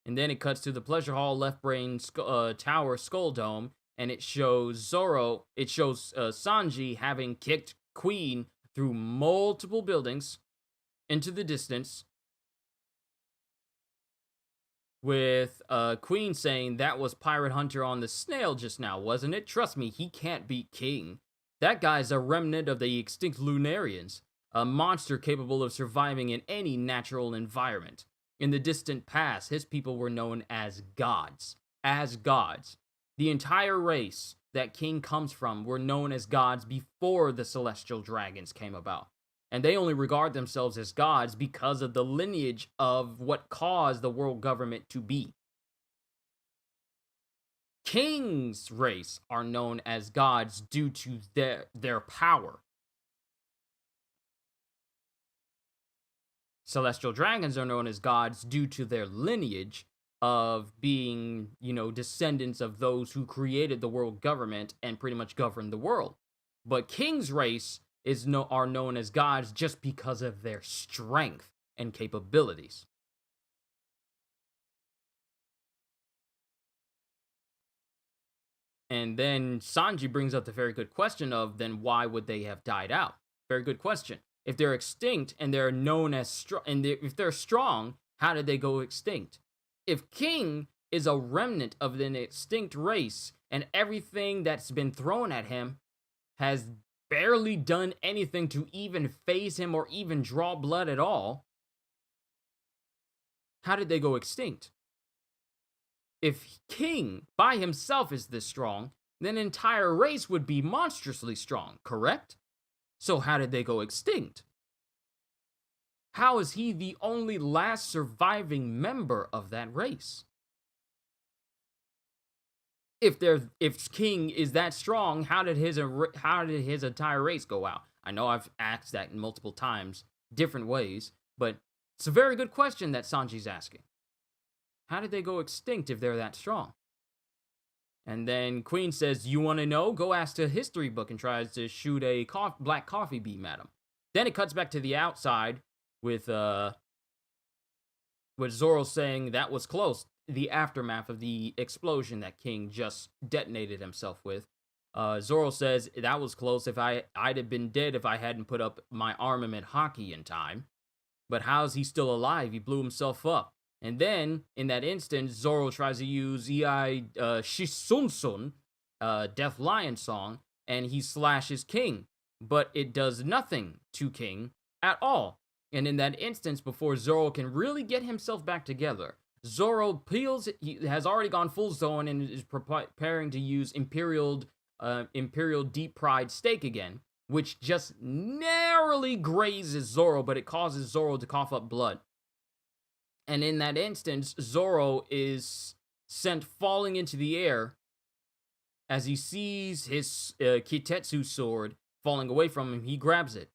And then it cuts to the Pleasure Hall Left Brain Tower Skull Dome, and it shows Sanji having kicked Queen through multiple buildings into the distance, with Queen saying, "That was Pirate Hunter on the snail just now, wasn't it? Trust me, he can't beat King. That guy's a remnant of the extinct Lunarians, a monster capable of surviving in any natural environment. In the distant past, his people were known as gods. The entire race that King comes from were known as gods before the celestial dragons came about. And they only regard themselves as gods because of the lineage of what caused the world government to be. King's race are known as gods due to their power. Celestial dragons are known as gods due to their lineage of being, descendants of those who created the world government and pretty much governed the world. But King's race are known as gods just because of their strength and capabilities. And then Sanji brings up the very good question of, then why would they have died out? Very good question. If they're extinct and they're known as strong, and if they're strong, how did they go extinct? If King is a remnant of an extinct race and everything that's been thrown at him has barely done anything to even phase him or even draw blood at all, how did they go extinct? If King by himself is this strong, then an entire race would be monstrously strong, correct? So how did they go extinct? How is he the only last surviving member of that race? If King is that strong, how did his entire race go out? I know I've asked that multiple times, different ways, but it's a very good question that Sanji's asking. How did they go extinct if they're that strong? And then Queen says, you want to know? Go ask the history book, and tries to shoot a black coffee beam at him. Then it cuts back to the outside with Zoro saying that was close. The aftermath of the explosion that King just detonated himself with. Zoro says that was close. If I'd have been dead if I hadn't put up my armament Haki in time. But how's he still alive? He blew himself up. And then, in that instance, Zoro tries to use Ei Shisunsun, Death Lion song, and he slashes King. But it does nothing to King at all. And in that instance, before Zoro can really get himself back together, Zoro he has already gone full zone and is preparing to use Imperial Deep Fried Steak again, which just narrowly grazes Zoro, but it causes Zoro to cough up blood. And in that instance, Zoro is sent falling into the air as he sees his Kitetsu sword falling away from him. He grabs it.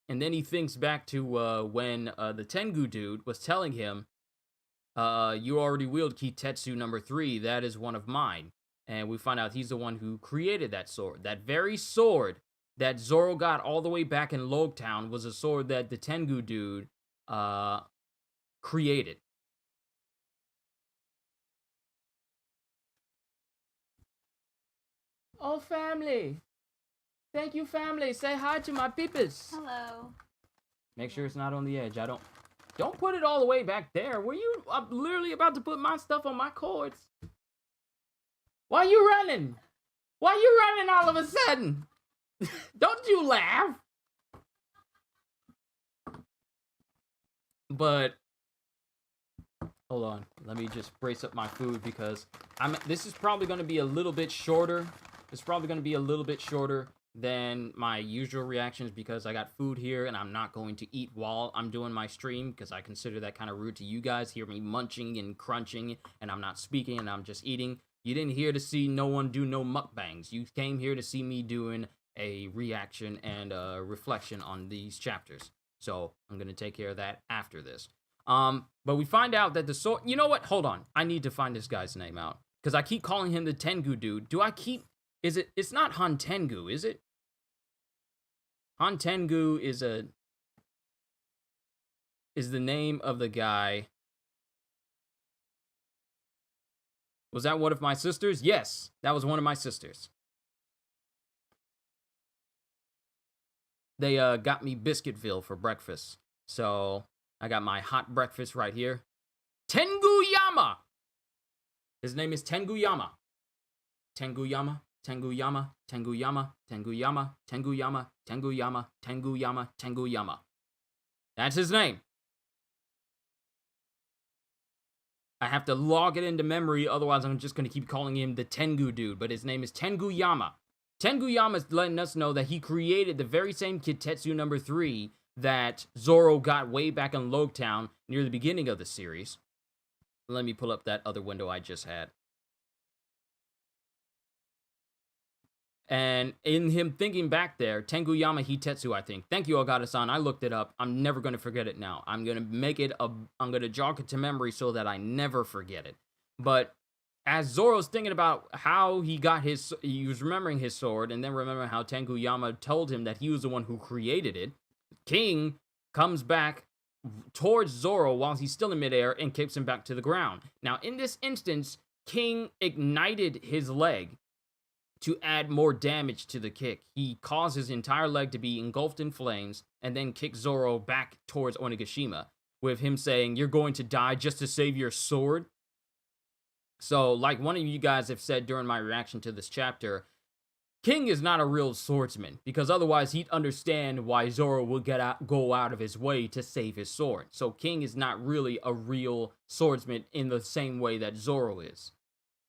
And then he thinks back to when the Tengu dude was telling him, you already wield Kitetsu number 3. That is one of mine. And we find out he's the one who created that sword. That very sword that Zoro got all the way back in Logtown was a sword that the Tengu dude created. Oh, family. Thank you, family. Say hi to my peepers. Hello. Make sure it's not on the edge. Don't put it all the way back there. I'm literally about to put my stuff on my cords. Why you running? Why you running all of a sudden? Don't you laugh. But hold on, let me just brace up my food because this is probably going to be a little bit shorter. It's probably going to be a little bit shorter than my usual reactions because I got food here and I'm not going to eat while I'm doing my stream because I consider that kind of rude to you guys. Hear me munching and crunching and I'm not speaking and I'm just eating. You didn't hear to see no one do no mukbangs. You came here to see me doing a reaction and a reflection on these chapters. So I'm going to take care of that after this. But we find out that the sword... You know what? Hold on. I need to find this guy's name out. Because I keep calling him the Tengu dude. It's not Han Tengu, is it? Han Tengu is the name of the guy. Was that one of my sisters? Yes, that was one of my sisters. They got me Biscuitville for breakfast. So I got my hot breakfast right here. Tenguyama! His name is Tenguyama. Tenguyama, Tenguyama, Tenguyama, Tenguyama, Tenguyama, Tenguyama, Tenguyama, Tenguyama. That's his name. I have to log it into memory, otherwise I'm just going to keep calling him the Tengu dude, but his name is Tengu Yama. Tengu Yama is letting us know that he created the very same Kitetsu number 3 that Zoro got way back in Logtown near the beginning of the series. Let me pull up that other window I just had. And in him thinking back there, Tengu Yama Hitetsu, I think. Thank you, Ogata-san. I looked it up. I'm never going to forget it now. I'm going to jog it to memory so that I never forget it. But as Zoro's thinking about how he was remembering his sword, and then remembering how Tengu Yama told him that he was the one who created it, King comes back towards Zoro while he's still in midair and kicks him back to the ground. Now, in this instance, King ignited his leg to add more damage to the kick. He caused his entire leg to be engulfed in flames and then kicked Zoro back towards Onigashima, with him saying, "You're going to die just to save your sword." So, like one of you guys have said during my reaction to this chapter, King is not a real swordsman, because otherwise he'd understand why Zoro would go out of his way to save his sword. So King is not really a real swordsman in the same way that Zoro is.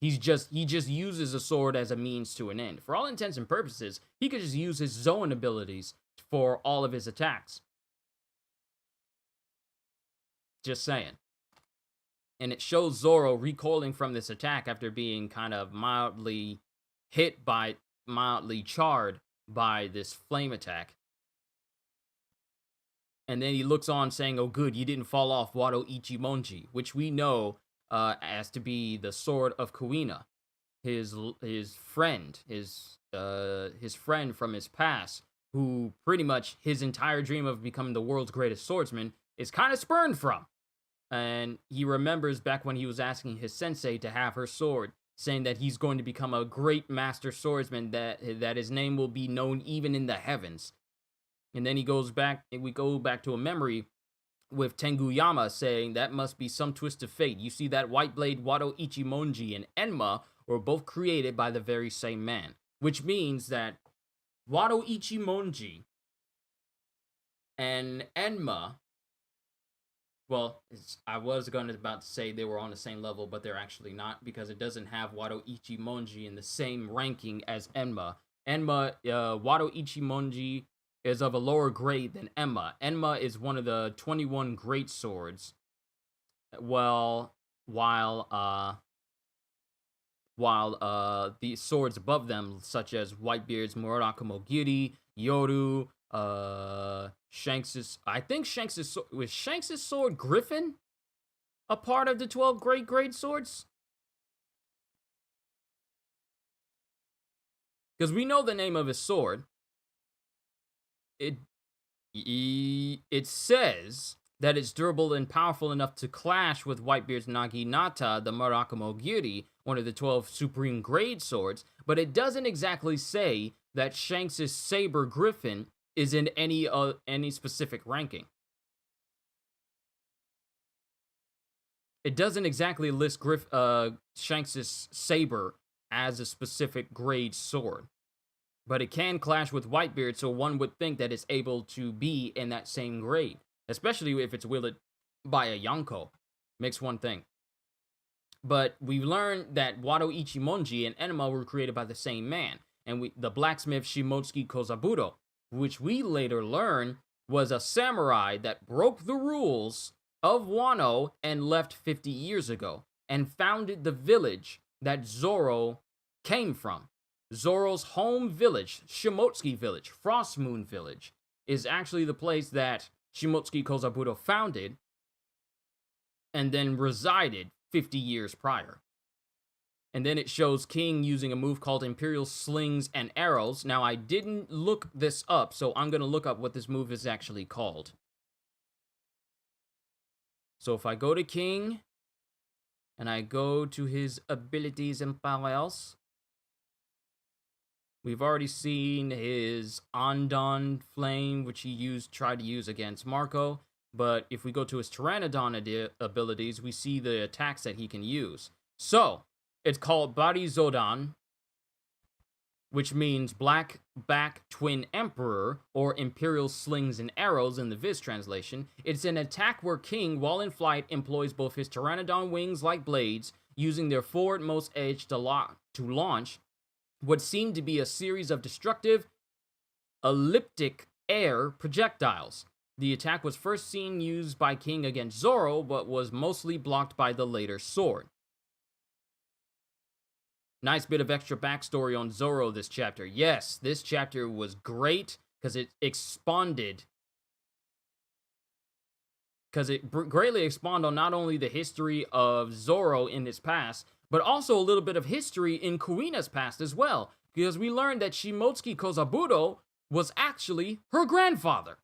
He just uses a sword as a means to an end. For all intents and purposes, he could just use his zone abilities for all of his attacks. Just saying. And it shows Zoro recoiling from this attack after being kind of mildly charred by this flame attack. And then he looks on saying, "Oh good, you didn't fall off Wado Ichimonji," which we know as to be the sword of Kuina, his friend from his past, who pretty much his entire dream of becoming the world's greatest swordsman is kind of spurned from. And he remembers back when he was asking his sensei to have her sword, saying that he's going to become a great master swordsman, that his name will be known even in the heavens. And then we go back to a memory with Tengu Yama saying that must be some twist of fate. You see, that white blade Wado Ichimonji and Enma were both created by the very same man, which means that Wado Ichimonji and Enma, well, I was about to say they were on the same level, but they're actually not, because it doesn't have Wado Ichimonji in the same ranking as Enma. Wado Ichimonji is of a lower grade than Enma. Enma is one of the 21 great swords, while the swords above them, such as Whitebeard's Murakumogiri, Yoru, Shanks's sword Griffin a part of the 12 great grade swords? Because we know the name of his sword. It says that it's durable and powerful enough to clash with Whitebeard's Naginata, the Murakumogiri, one of the 12 supreme grade swords, but it doesn't exactly say that Shanks' Saber Griffin is in any specific ranking. It doesn't exactly list Shanks' Saber as a specific grade sword, but it can clash with Whitebeard, so one would think that it's able to be in that same grade, especially if it's wielded by a Yonko. Makes one think. But we've learned that Wado Ichimonji and Enma were created by the same man, and the blacksmith Shimotsuki Kozaburo, which we later learn was a samurai that broke the rules of Wano and left 50 years ago, and founded the village that Zoro came from. Zoro's home village, Shimotsuki Village, Frost Moon Village, is actually the place that Shimotsuki Kozaburo founded and then resided 50 years prior. And then it shows King using a move called Imperial Slings and Arrows. Now, I didn't look this up, so I'm going to look up what this move is actually called. So if I go to King, and I go to his abilities and powers, we've already seen his Andon Flame, which he tried to use against Marco. But if we go to his Pteranodon abilities, we see the attacks that he can use. So, it's called Barizodan. which means black back twin emperor, or imperial slings and arrows in the Viz translation. It's an attack where King, while in flight, employs both his pteranodon wings like blades, using their forwardmost edge to launch what seemed to be a series of destructive elliptic air projectiles. The attack was first seen used by King against Zoro, but was mostly blocked by the later sword. Nice bit of extra backstory on Zoro this chapter. Yes, this chapter was great because it greatly expanded on not only the history of Zoro in his past, but also a little bit of history in Kuina's past as well, because we learned that Shimotsuki Kozaburo was actually her grandfather.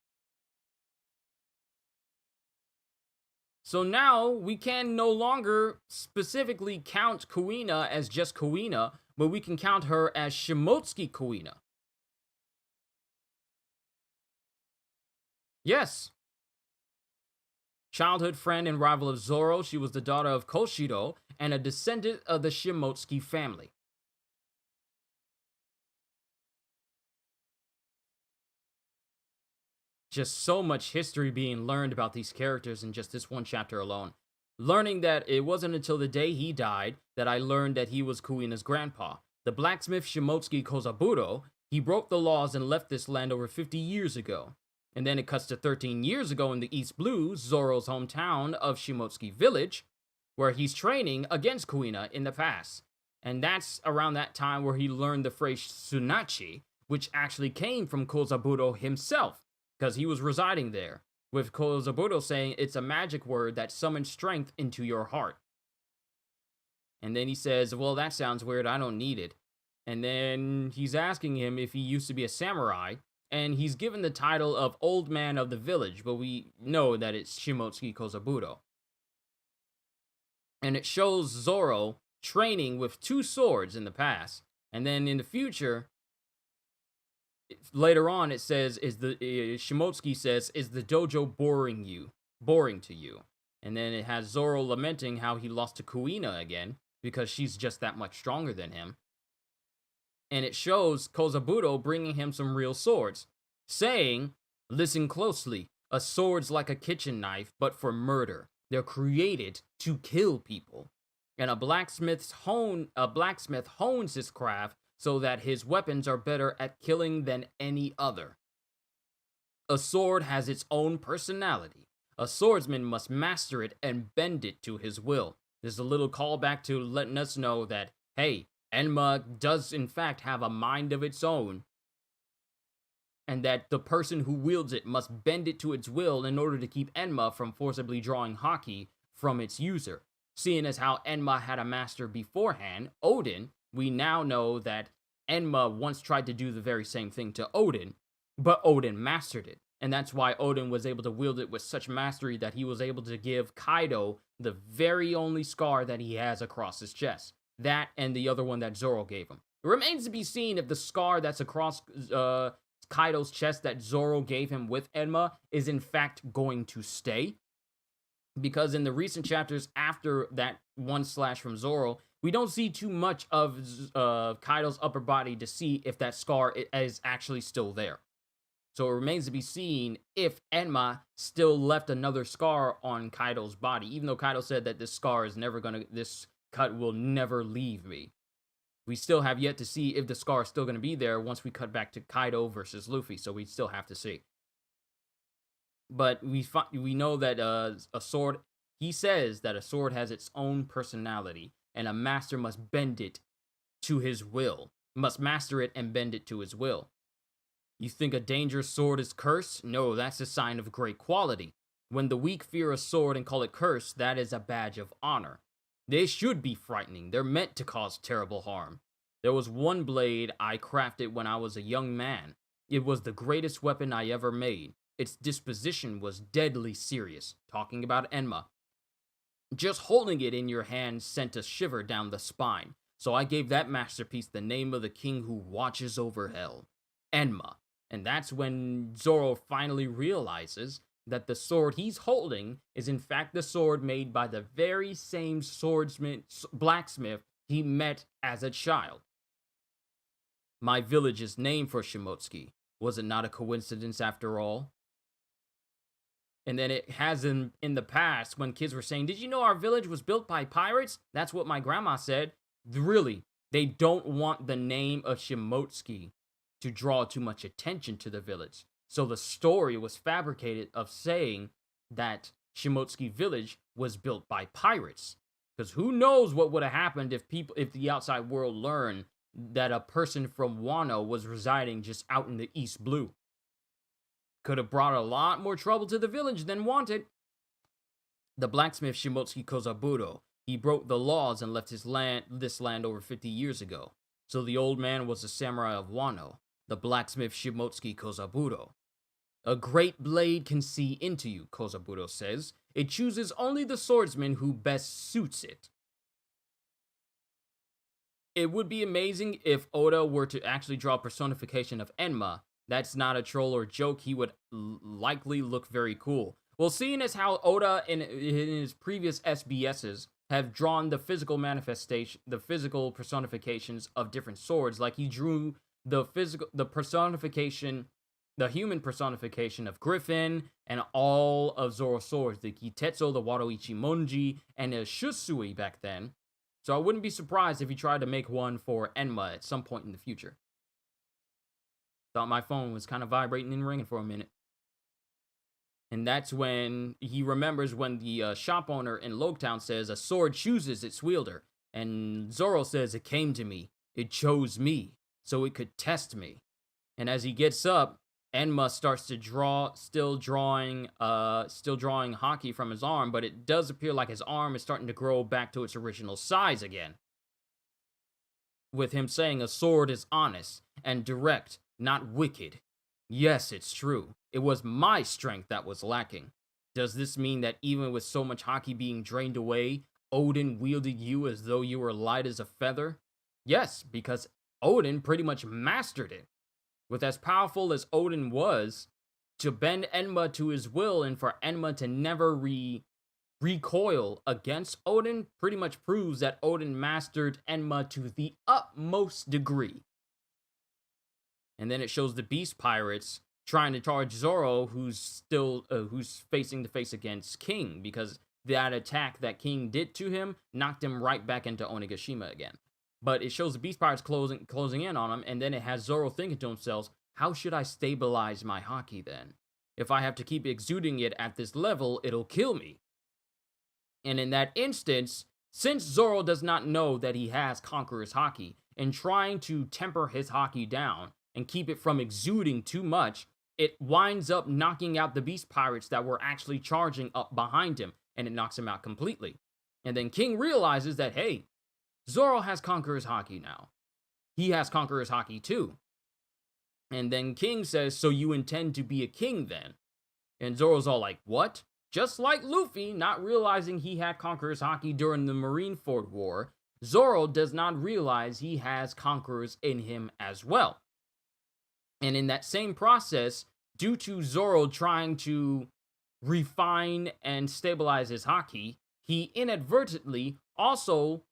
So now we can no longer specifically count Kuina as just Kuina, but we can count her as Shimotsuki Kuina. Yes. Childhood friend and rival of Zoro, she was the daughter of Koshiro and a descendant of the Shimotsuki family. Just so much history being learned about these characters in just this one chapter alone. Learning that it wasn't until the day he died that I learned that he was Kuina's grandpa. The blacksmith Shimotsuki Kozaburo, he broke the laws and left this land over 50 years ago. And then it cuts to 13 years ago in the East Blue, Zoro's hometown of Shimotsuki Village, where he's training against Kuina in the past. And that's around that time where he learned the phrase Tsunachi, which actually came from Kozaburo himself, because he was residing there, with Kozaburo saying it's a magic word that summons strength into your heart. And then he says, well, that sounds weird, I don't need it. And then he's asking him if he used to be a samurai, and he's given the title of Old Man of the Village, but we know that it's Shimotsuki Kozaburo. And it shows Zoro training with 2 swords in the past, and then in the future, later on it says, Shimotsuki says, is the dojo boring to you? And then it has Zoro lamenting how he lost to Kuina again, because she's just that much stronger than him. And it shows Kozaburo bringing him some real swords, saying, listen closely, a sword's like a kitchen knife, but for murder. They're created to kill people. And a blacksmith hones his craft so that his weapons are better at killing than any other. A sword has its own personality. A swordsman must master it and bend it to his will. There's a little callback to letting us know that, hey, Enma does in fact have a mind of its own, and that the person who wields it must bend it to its will in order to keep Enma from forcibly drawing Haki from its user. Seeing as how Enma had a master beforehand, Odin, we now know that Enma once tried to do the very same thing to Odin, but Odin mastered it. And that's why Odin was able to wield it with such mastery that he was able to give Kaido the very only scar that he has across his chest. That and the other one that Zoro gave him. It remains to be seen if the scar that's across Kaido's chest that Zoro gave him with Enma is in fact going to stay. Because in the recent chapters after that one slash from Zoro, we don't see too much of Kaido's upper body to see if that scar is actually still there. So it remains to be seen if Enma still left another scar on Kaido's body, even though Kaido said that this cut will never leave me. We still have yet to see if the scar is still going to be there once we cut back to Kaido versus Luffy, so we still have to see. But we know that a sword, he says that a sword has its own personality, and a master must bend it to his will, must master it and bend it to his will. You think a dangerous sword is cursed? No, that's a sign of great quality. When the weak fear a sword and call it cursed, that is a badge of honor. They should be frightening. They're meant to cause terrible harm. There was one blade I crafted when I was a young man. It was the greatest weapon I ever made. Its disposition was deadly serious. Talking about Enma. Just holding it in your hand sent a shiver down the spine. So I gave that masterpiece the name of the king who watches over hell. Enma. And that's when Zoro finally realizes that the sword he's holding is in fact the sword made by the very same blacksmith he met as a child. My village is named for Shimotsuki. Was it not a coincidence after all? And then it has in the past when kids were saying, did you know our village was built by pirates? That's what my grandma said. Really, they don't want the name of Shimotsuki to draw too much attention to the village. So the story was fabricated of saying that Shimotsuki village was built by pirates. Because who knows what would have happened if the outside world learned that a person from Wano was residing just out in the East Blue. Could have brought a lot more trouble to the village than wanted. The blacksmith Shimotsuki Kozaburo, he broke the laws and left this land over 50 years ago. So the old man was a samurai of Wano, the blacksmith Shimotsuki Kozaburo. A great blade can see into you, Kozaburo says. It chooses only the swordsman who best suits it. It would be amazing if Oda were to actually draw a personification of Enma. That's not a troll or joke. He would likely look very cool. Well, seeing as how Oda in his previous SBSs have drawn the physical manifestation, the physical personifications of different swords, like he drew the personification, the human personification of Griffin and all of Zoro's swords, the Kitetsu, the Wado Ichimonji, and the Shusui back then. So I wouldn't be surprised if he tried to make one for Enma at some point in the future. Thought my phone was kind of vibrating and ringing for a minute. And that's when he remembers when the shop owner in Loketown says, a sword chooses its wielder. And Zoro says, it came to me. It chose me, so it could test me. And as he gets up, Enma starts to draw, still drawing Haki from his arm, but it does appear like his arm is starting to grow back to its original size again. With him saying a sword is honest and direct, not wicked. Yes, it's true. It was my strength that was lacking. Does this mean that even with so much Haki being drained away, Odin wielded you as though you were light as a feather? Yes, because Odin pretty much mastered it. With as powerful as Odin was, to bend Enma to his will and for Enma to never recoil against Odin pretty much proves that Odin mastered Enma to the utmost degree. And then it shows the Beast Pirates trying to charge Zoro, who's facing to face against King, because that attack that King did to him knocked him right back into Onigashima again. But it shows the Beast Pirates closing in on him, and then it has Zoro thinking to himself, how should I stabilize my Haki then? If I have to keep exuding it at this level, it'll kill me. And in that instance, since Zoro does not know that he has Conqueror's Haki, and trying to temper his Haki down and keep it from exuding too much, it winds up knocking out the Beast Pirates that were actually charging up behind him, and it knocks him out completely. And then King realizes that, hey, Zoro has Conqueror's Haki now. He has Conqueror's Haki too. And then King says, so you intend to be a king then? And Zoro's all like, what? Just like Luffy, not realizing he had Conqueror's Haki during the Marineford War, Zoro does not realize he has Conquerors in him as well. And in that same process, due to Zoro trying to refine and stabilize his Haki, he inadvertently also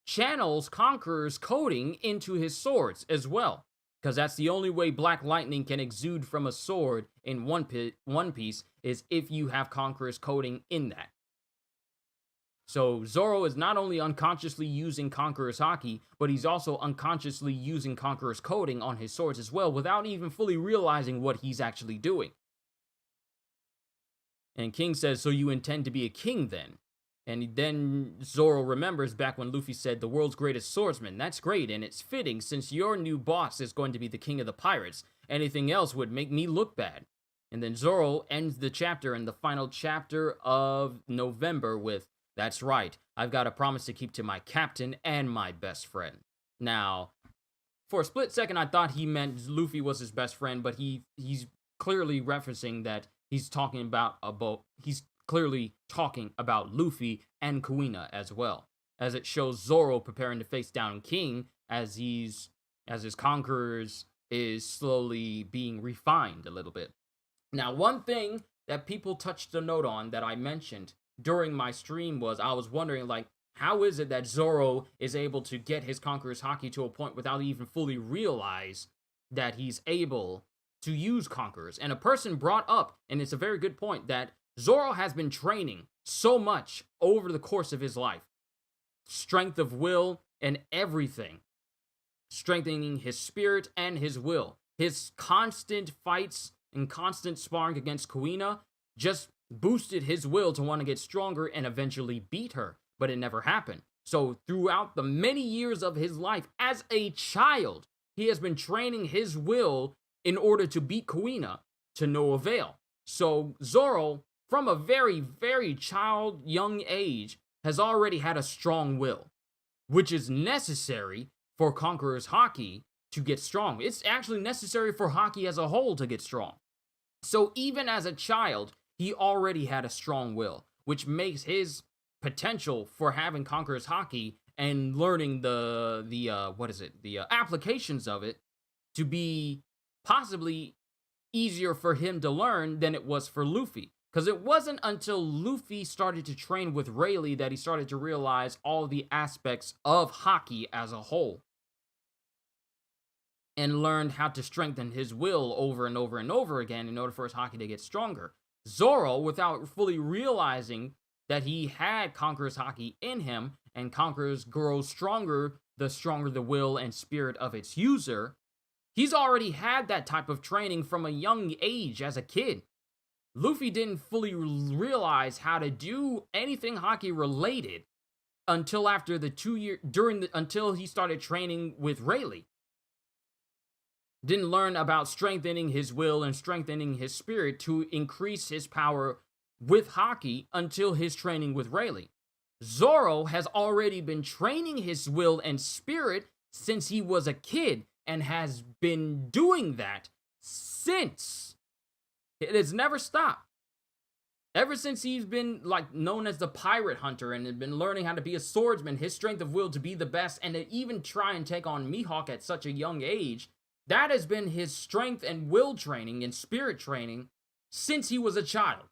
channels Conqueror's coding into his swords as well. Because that's the only way Black Lightning can exude from a sword in One Piece is if you have Conqueror's coding in that. So Zoro is not only unconsciously using Conqueror's Haki, but he's also unconsciously using Conqueror's coding on his swords as well, without even fully realizing what he's actually doing. And King says, so you intend to be a king then? And then Zoro remembers back when Luffy said, the world's greatest swordsman. That's great, and it's fitting since your new boss is going to be the king of the pirates. Anything else would make me look bad. And then Zoro ends the chapter in the final chapter of November with, that's right, I've got a promise to keep to my captain and my best friend. Now, for a split second, I thought he meant Luffy was his best friend, but he's clearly referencing that he's clearly talking about Luffy and Kuina as well, as it shows Zoro preparing to face down King as his conquerors is slowly being refined a little bit. Now, one thing that people touched a note on that I mentioned during my stream was I was wondering, like, How is it that Zoro is able to get his Conqueror's Haki to a point without even fully realize that he's able to use Conquerors? And a person brought up, and it's a very good point, that Zoro has been training so much over the course of his life. Strength of will and everything. Strengthening his spirit and his will. His constant fights and constant sparring against Kuina just boosted his will to want to get stronger and eventually beat her. But it never happened. So throughout the many years of his life as a child, he has been training his will in order to beat Kuina to no avail. So Zoro, from a very, very young age, has already had a strong will, which is necessary for Conqueror's Haki to get strong. It's actually necessary for Haki as a whole to get strong. So even as a child, he already had a strong will, which makes his potential for having Conqueror's Haki and learning the applications of it to be possibly easier for him to learn than it was for Luffy. Because it wasn't until Luffy started to train with Rayleigh that he started to realize all the aspects of Haki as a whole. And learned how to strengthen his will over and over and over again in order for his Haki to get stronger. Zoro, without fully realizing that he had Conqueror's Haki in him, and Conquerors grow stronger the will and spirit of its user, he's already had that type of training from a young age as a kid. Luffy didn't fully realize how to do anything Haki related until after the 2 year until he started training with Rayleigh. Didn't learn about strengthening his will and strengthening his spirit to increase his power with Haki until his training with Rayleigh. Zoro has already been training his will and spirit since he was a kid and has been doing that since. It has never stopped. Ever since he's been known as the pirate hunter and had been learning how to be a swordsman, his strength of will to be the best and to even try and take on Mihawk at such a young age, that has been his strength and will training and spirit training since he was a child.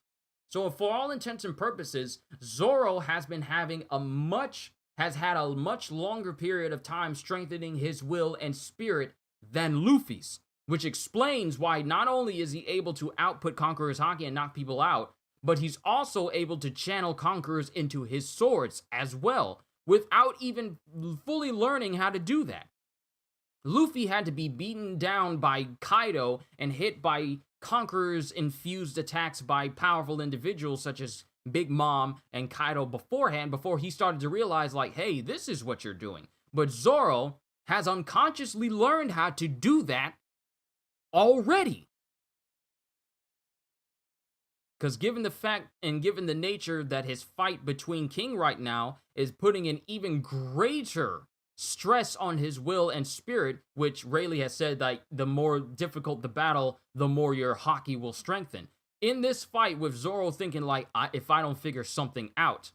So for all intents and purposes, Zoro has had a much longer period of time strengthening his will and spirit than Luffy's, which explains why not only is he able to output Conqueror's Haki and knock people out, but he's also able to channel Conquerors into his swords as well, without even fully learning how to do that. Luffy had to be beaten down by Kaido and hit by Conqueror's infused attacks by powerful individuals such as Big Mom and Kaido beforehand, before he started to realize, hey, this is what you're doing. But Zoro has unconsciously learned how to do that already. Because given the fact and given the nature that his fight between King right now is putting an even greater stress on his will and spirit, which Rayleigh has said that the more difficult the battle, the more your Haki will strengthen. In this fight with Zoro thinking if I don't figure something out,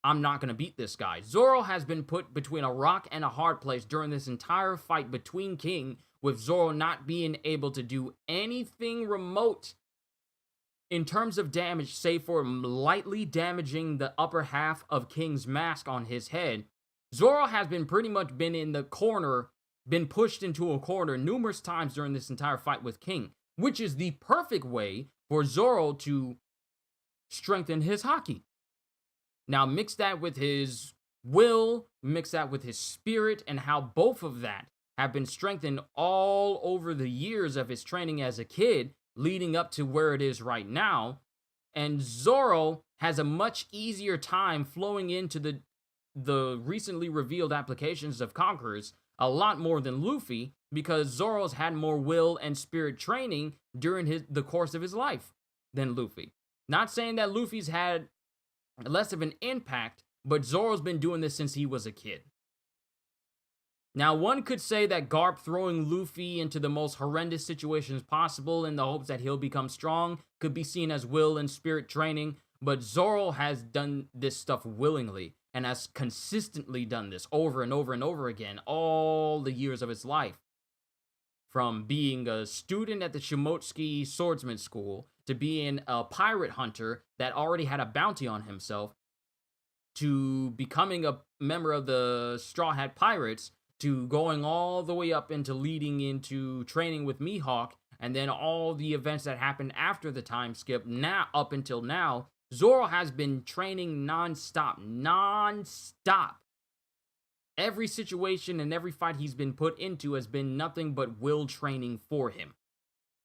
I'm not going to beat this guy. Zoro has been put between a rock and a hard place during this entire fight between King, with Zoro not being able to do anything remote in terms of damage, save for lightly damaging the upper half of King's mask on his head. Zoro has been pretty much been in the corner, been pushed into a corner numerous times during this entire fight with King, which is the perfect way for Zoro to strengthen his Haki. Now mix that with his will, mix that with his spirit, and how both of that have been strengthened all over the years of his training as a kid, leading up to where it is right now. And Zoro has a much easier time flowing into the recently revealed applications of Conquerors a lot more than Luffy, because Zoro's had more will and spirit training during the course of his life than Luffy. Not saying that Luffy's had less of an impact, but Zoro's been doing this since he was a kid. Now, one could say that Garp throwing Luffy into the most horrendous situations possible in the hopes that he'll become strong could be seen as will and spirit training, but Zoro has done this stuff willingly and has consistently done this over and over and over again all the years of his life. From being a student at the Shimotsuki Swordsman School, to being a pirate hunter that already had a bounty on himself, to becoming a member of the Straw Hat Pirates to going all the way up into leading into training with Mihawk, and then all the events that happened after the time skip, now up until now, Zoro has been training non-stop. Every situation and every fight he's been put into has been nothing but will training for him.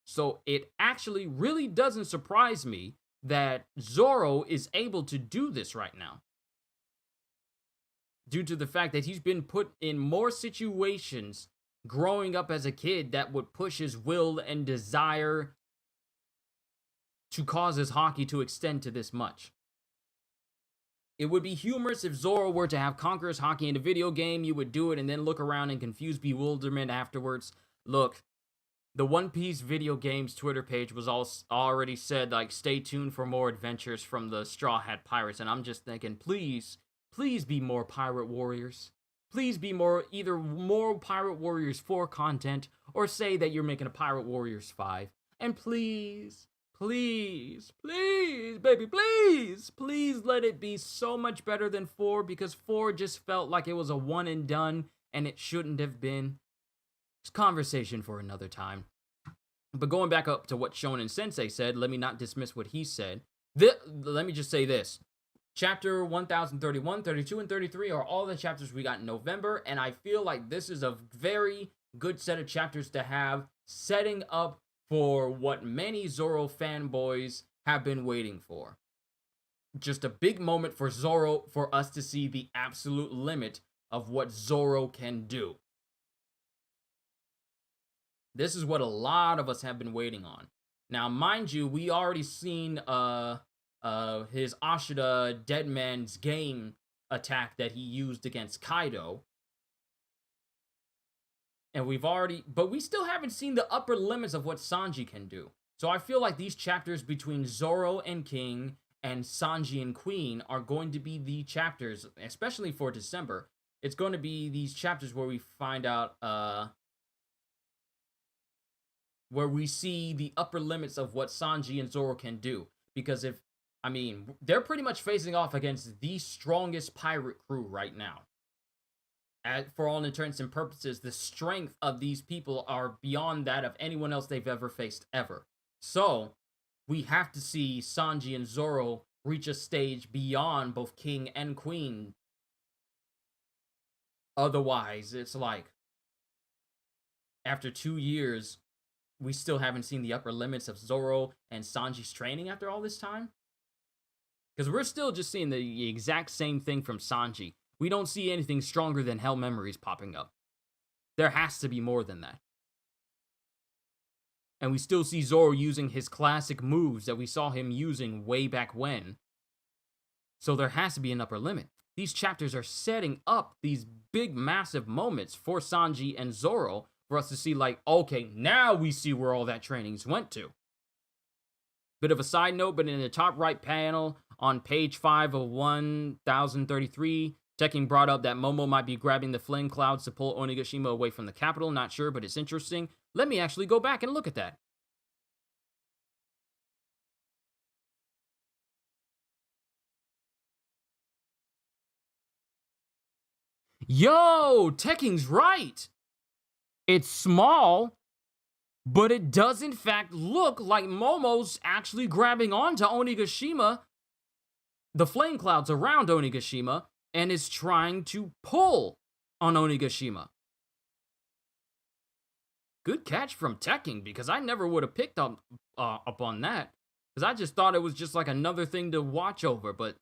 So it actually really doesn't surprise me that Zoro is able to do this right now, due to the fact that he's been put in more situations growing up as a kid that would push his will and desire to cause his Haki to extend to this much. It would be humorous if Zoro were to have Conqueror's Haki in a video game. You would do it and then look around in confused bewilderment afterwards. Look, the One Piece video games Twitter page was already said, like, stay tuned for more adventures from the Straw Hat Pirates. And I'm just thinking, please be more Pirate Warriors. Please be either more Pirate Warriors 4 content, or say that you're making a Pirate Warriors 5. And please, baby, please let it be so much better than 4, because 4 just felt like it was a one and done, and it shouldn't have been. It's conversation for another time. But going back up to what Shonen Sensei said, let me not dismiss what he said. Let me just say this. Chapter 1031, 32, and 33 are all the chapters we got in November, and I feel like this is a very good set of chapters to have, setting up for what many Zoro fanboys have been waiting for. Just a big moment for Zoro, for us to see the absolute limit of what Zoro can do. This is what a lot of us have been waiting on. Now, mind you, we already seen his Ashida Dead Man's Game attack that he used against Kaido. And but we still haven't seen the upper limits of what Sanji can do. So I feel like these chapters between Zoro and King and Sanji and Queen are going to be the chapters, especially for December. It's going to be these chapters where we find out, where we see the upper limits of what Sanji and Zoro can do. Because they're pretty much facing off against the strongest pirate crew right now. For all intents and purposes, the strength of these people are beyond that of anyone else they've ever faced ever. So, we have to see Sanji and Zoro reach a stage beyond both King and Queen. Otherwise, it's like, after 2 years, we still haven't seen the upper limits of Zoro and Sanji's training after all this time. Because we're still just seeing the exact same thing from Sanji. We don't see anything stronger than Hell Memories popping up. There has to be more than that. And we still see Zoro using his classic moves that we saw him using way back when. So there has to be an upper limit. These chapters are setting up these big, massive moments for Sanji and Zoro for us to see, like, okay, now we see where all that trainings went to. Bit of a side note, but in the top right panel on page 5 of 1033, Tekking brought up that Momo might be grabbing the flame clouds to pull Onigashima away from the capital. Not sure, but it's interesting. Let me actually go back and look at that. Yo, Tekking's right. It's small, but it does in fact look like Momo's actually grabbing onto Onigashima, the flame clouds around Onigashima, and is trying to pull on Onigashima. Good catch from Tekking, because I never would have picked up on that. Because I just thought it was just like another thing to watch over, but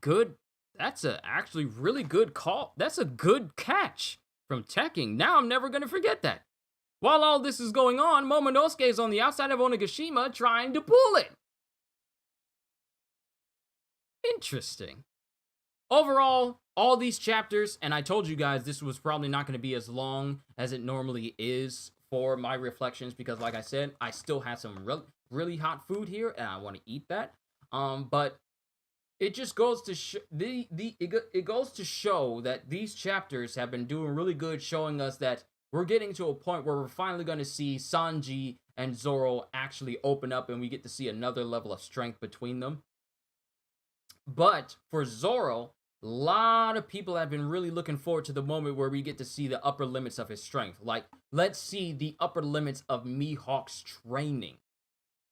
good. That's actually really good call. That's a good catch from Tekking. Now I'm never going to forget that. While all this is going on, Momonosuke is on the outside of Onigashima trying to pull it. Interesting. Overall, all these chapters, and I told you guys this was probably not going to be as long as it normally is for my reflections, because like I said, I still have some really hot food here and I want to eat that. But it just goes to it goes to show that these chapters have been doing really good, showing us that we're getting to a point where we're finally going to see Sanji and Zoro actually open up, and we get to see another level of strength between them. But for Zoro, a lot of people have been really looking forward to the moment where we get to see the upper limits of his strength. Like, let's see the upper limits of Mihawk's training.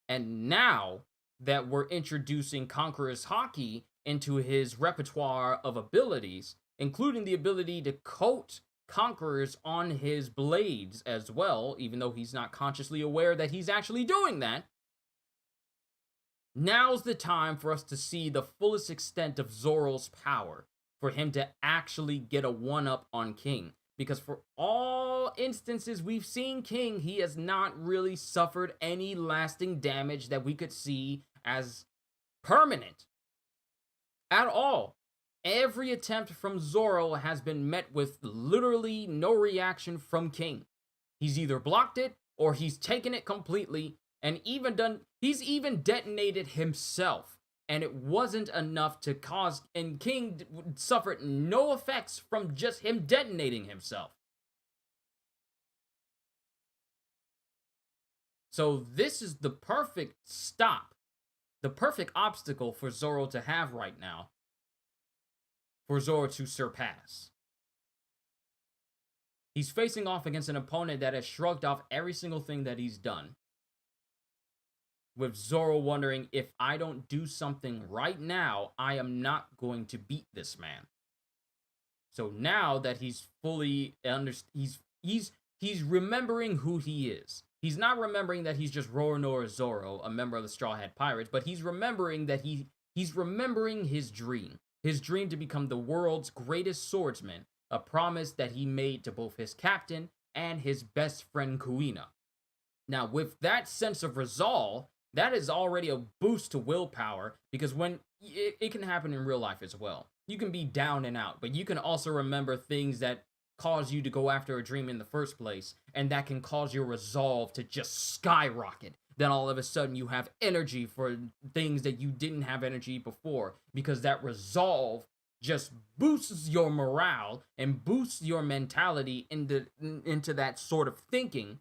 And now that we're introducing Conqueror's Haki into his repertoire of abilities, including the ability to coat Conquerors on his blades as well, even though he's not consciously aware that he's actually doing that, now's the time for us to see the fullest extent of Zoro's power, for him to actually get a one-up on King. Because for all instances we've seen King, he has not really suffered any lasting damage that we could see as permanent at all. Every attempt from Zoro has been met with literally no reaction from King. He's either blocked it or he's taken it completely, and he's even detonated himself, and it wasn't enough to cause, and King suffered no effects from just him detonating himself. So this is the perfect stop, the perfect obstacle for Zoro to have right now, for Zoro to surpass. He's facing off against an opponent that has shrugged off every single thing that he's done, with Zoro wondering, if I don't do something right now, I am not going to beat this man. So now that he's fully he's remembering who he is. He's not remembering that he's just Roronoa Zoro, a member of the Straw Hat Pirates, but he's remembering that he's remembering his dream. His dream to become the world's greatest swordsman, a promise that he made to both his captain and his best friend Kuina. Now, with that sense of resolve, that is already a boost to willpower, because when it can happen in real life as well. You can be down and out, but you can also remember things that cause you to go after a dream in the first place, and that can cause your resolve to just skyrocket. Then all of a sudden you have energy for things that you didn't have energy before, because that resolve just boosts your morale and boosts your mentality into that sort of thinking.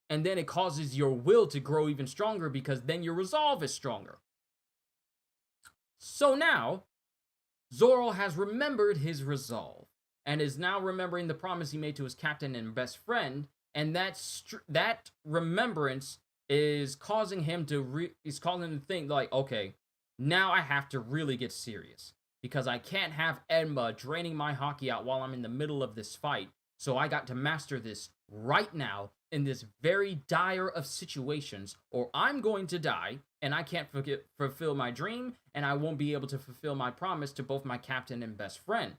And then it causes your will to grow even stronger, because then your resolve is stronger. So now, Zoro has remembered his resolve, and is now remembering the promise he made to his captain and best friend, and that remembrance is causing him to think like, okay, now I have to really get serious, because I can't have Enma draining my Haki out while I'm in the middle of this fight. So I got to master this right now, in this very dire of situations, or I'm going to die, and I can't fulfill my dream, and I won't be able to fulfill my promise to both my captain and best friend.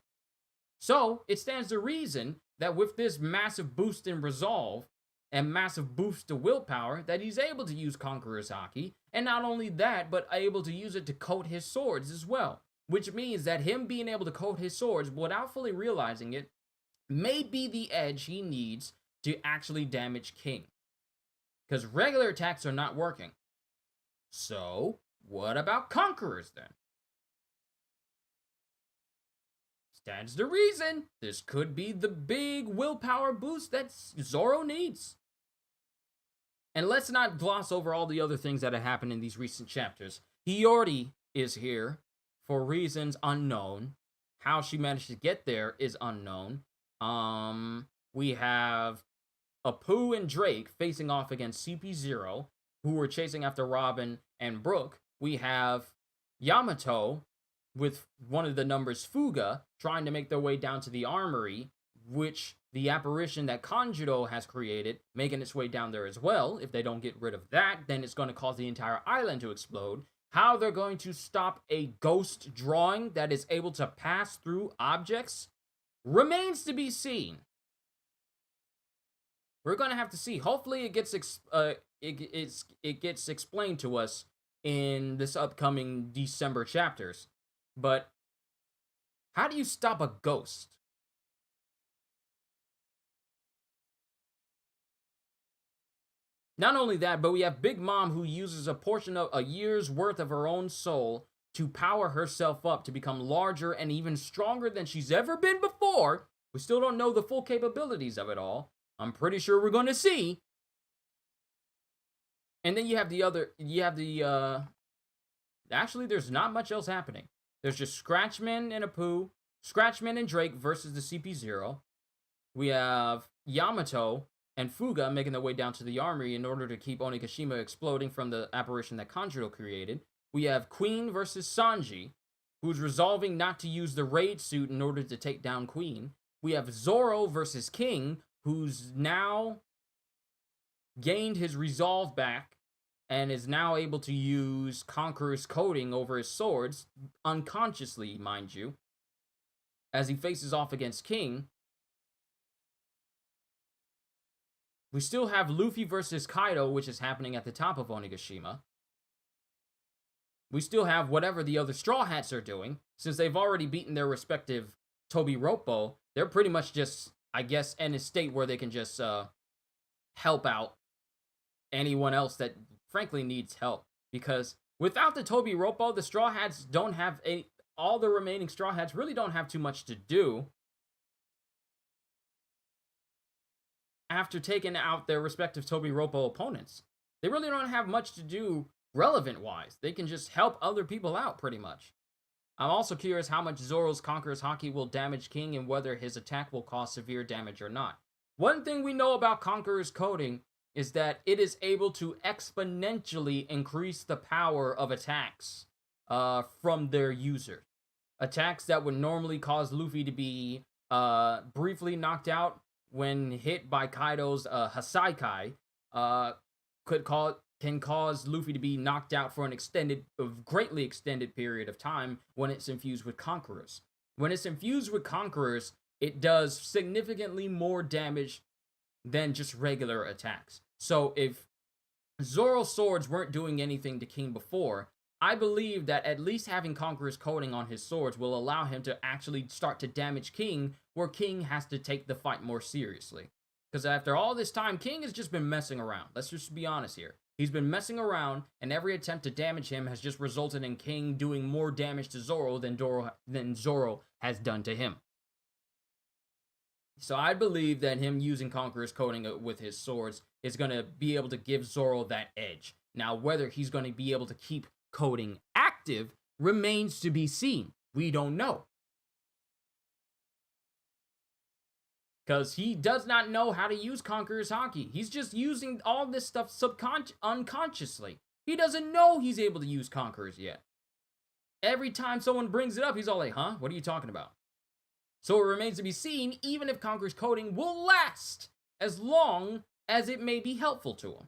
So it stands to reason that with this massive boost in resolve and massive boost to willpower, that he's able to use Conqueror's Haki, and not only that, but able to use it to coat his swords as well. Which means that him being able to coat his swords without fully realizing it may be the edge he needs to actually damage King. Because regular attacks are not working. So, what about Conquerors then? Stands to reason this could be the big willpower boost that Zoro needs. And let's not gloss over all the other things that have happened in these recent chapters. Hiyori is here for reasons unknown. How she managed to get there is unknown. We have Apu and Drake facing off against CP0, who were chasing after Robin and Brook. We have Yamato with one of the numbers Fuga trying to make their way down to the armory, which the apparition that Kanjuro has created, making its way down there as well. If they don't get rid of that, then it's going to cause the entire island to explode. How they're going to stop a ghost drawing that is able to pass through objects remains to be seen. We're going to have to see. Hopefully it gets explained to us in this upcoming December chapters. But how do you stop a ghost? Not only that, but we have Big Mom, who uses a portion of a year's worth of her own soul to power herself up to become larger and even stronger than she's ever been before. We still don't know the full capabilities of it all. I'm pretty sure we're going to see. And then actually, there's not much else happening. There's just Scratchman and Apu, Scratchman and Drake versus the CP0. We have Yamato and Fuga making their way down to the armory in order to keep Onigashima exploding from the apparition that Kanjuro created. We have Queen versus Sanji, who's resolving not to use the raid suit in order to take down Queen. We have Zoro versus King, who's now gained his resolve back and is now able to use Conqueror's coating over his swords, unconsciously, mind you, as he faces off against King. We still have Luffy versus Kaido, which is happening at the top of Onigashima. We still have whatever the other Straw Hats are doing. Since they've already beaten their respective Tobi Roppo, they're pretty much just, I guess, in a state where they can just help out anyone else that frankly needs help. Because without the Tobi Roppo, the Straw Hats don't have all the remaining Straw Hats really don't have too much to do after taking out their respective Tobi Roppo opponents. They really don't have much to do relevant-wise. They can just help other people out, pretty much. I'm also curious how much Zoro's Conqueror's Haki will damage King and whether his attack will cause severe damage or not. One thing we know about Conqueror's Coating is that it is able to exponentially increase the power of attacks from their user. Attacks that would normally cause Luffy to be briefly knocked out when hit by Kaido's Hasaikai can cause Luffy to be knocked out for a greatly extended period of time when it's infused with Conquerors. When it's infused with Conquerors, it does significantly more damage than just regular attacks. So if Zoro's swords weren't doing anything to King before, I believe that at least having Conqueror's coating on his swords will allow him to actually start to damage King, where King has to take the fight more seriously. Because after all this time, King has just been messing around. Let's just be honest here. He's been messing around, and every attempt to damage him has just resulted in King doing more damage to Zoro than Zoro has done to him. So I believe that him using Conqueror's coating with his swords is going to be able to give Zoro that edge. Now, whether he's going to be able to keep coating active remains to be seen. We don't know. Because he does not know how to use Conqueror's Haki. He's just using all this stuff unconsciously. He doesn't know he's able to use Conqueror's yet. Every time someone brings it up, he's all like, huh? What are you talking about? So it remains to be seen, even if Conqueror's coating will last as long as it may be helpful to him.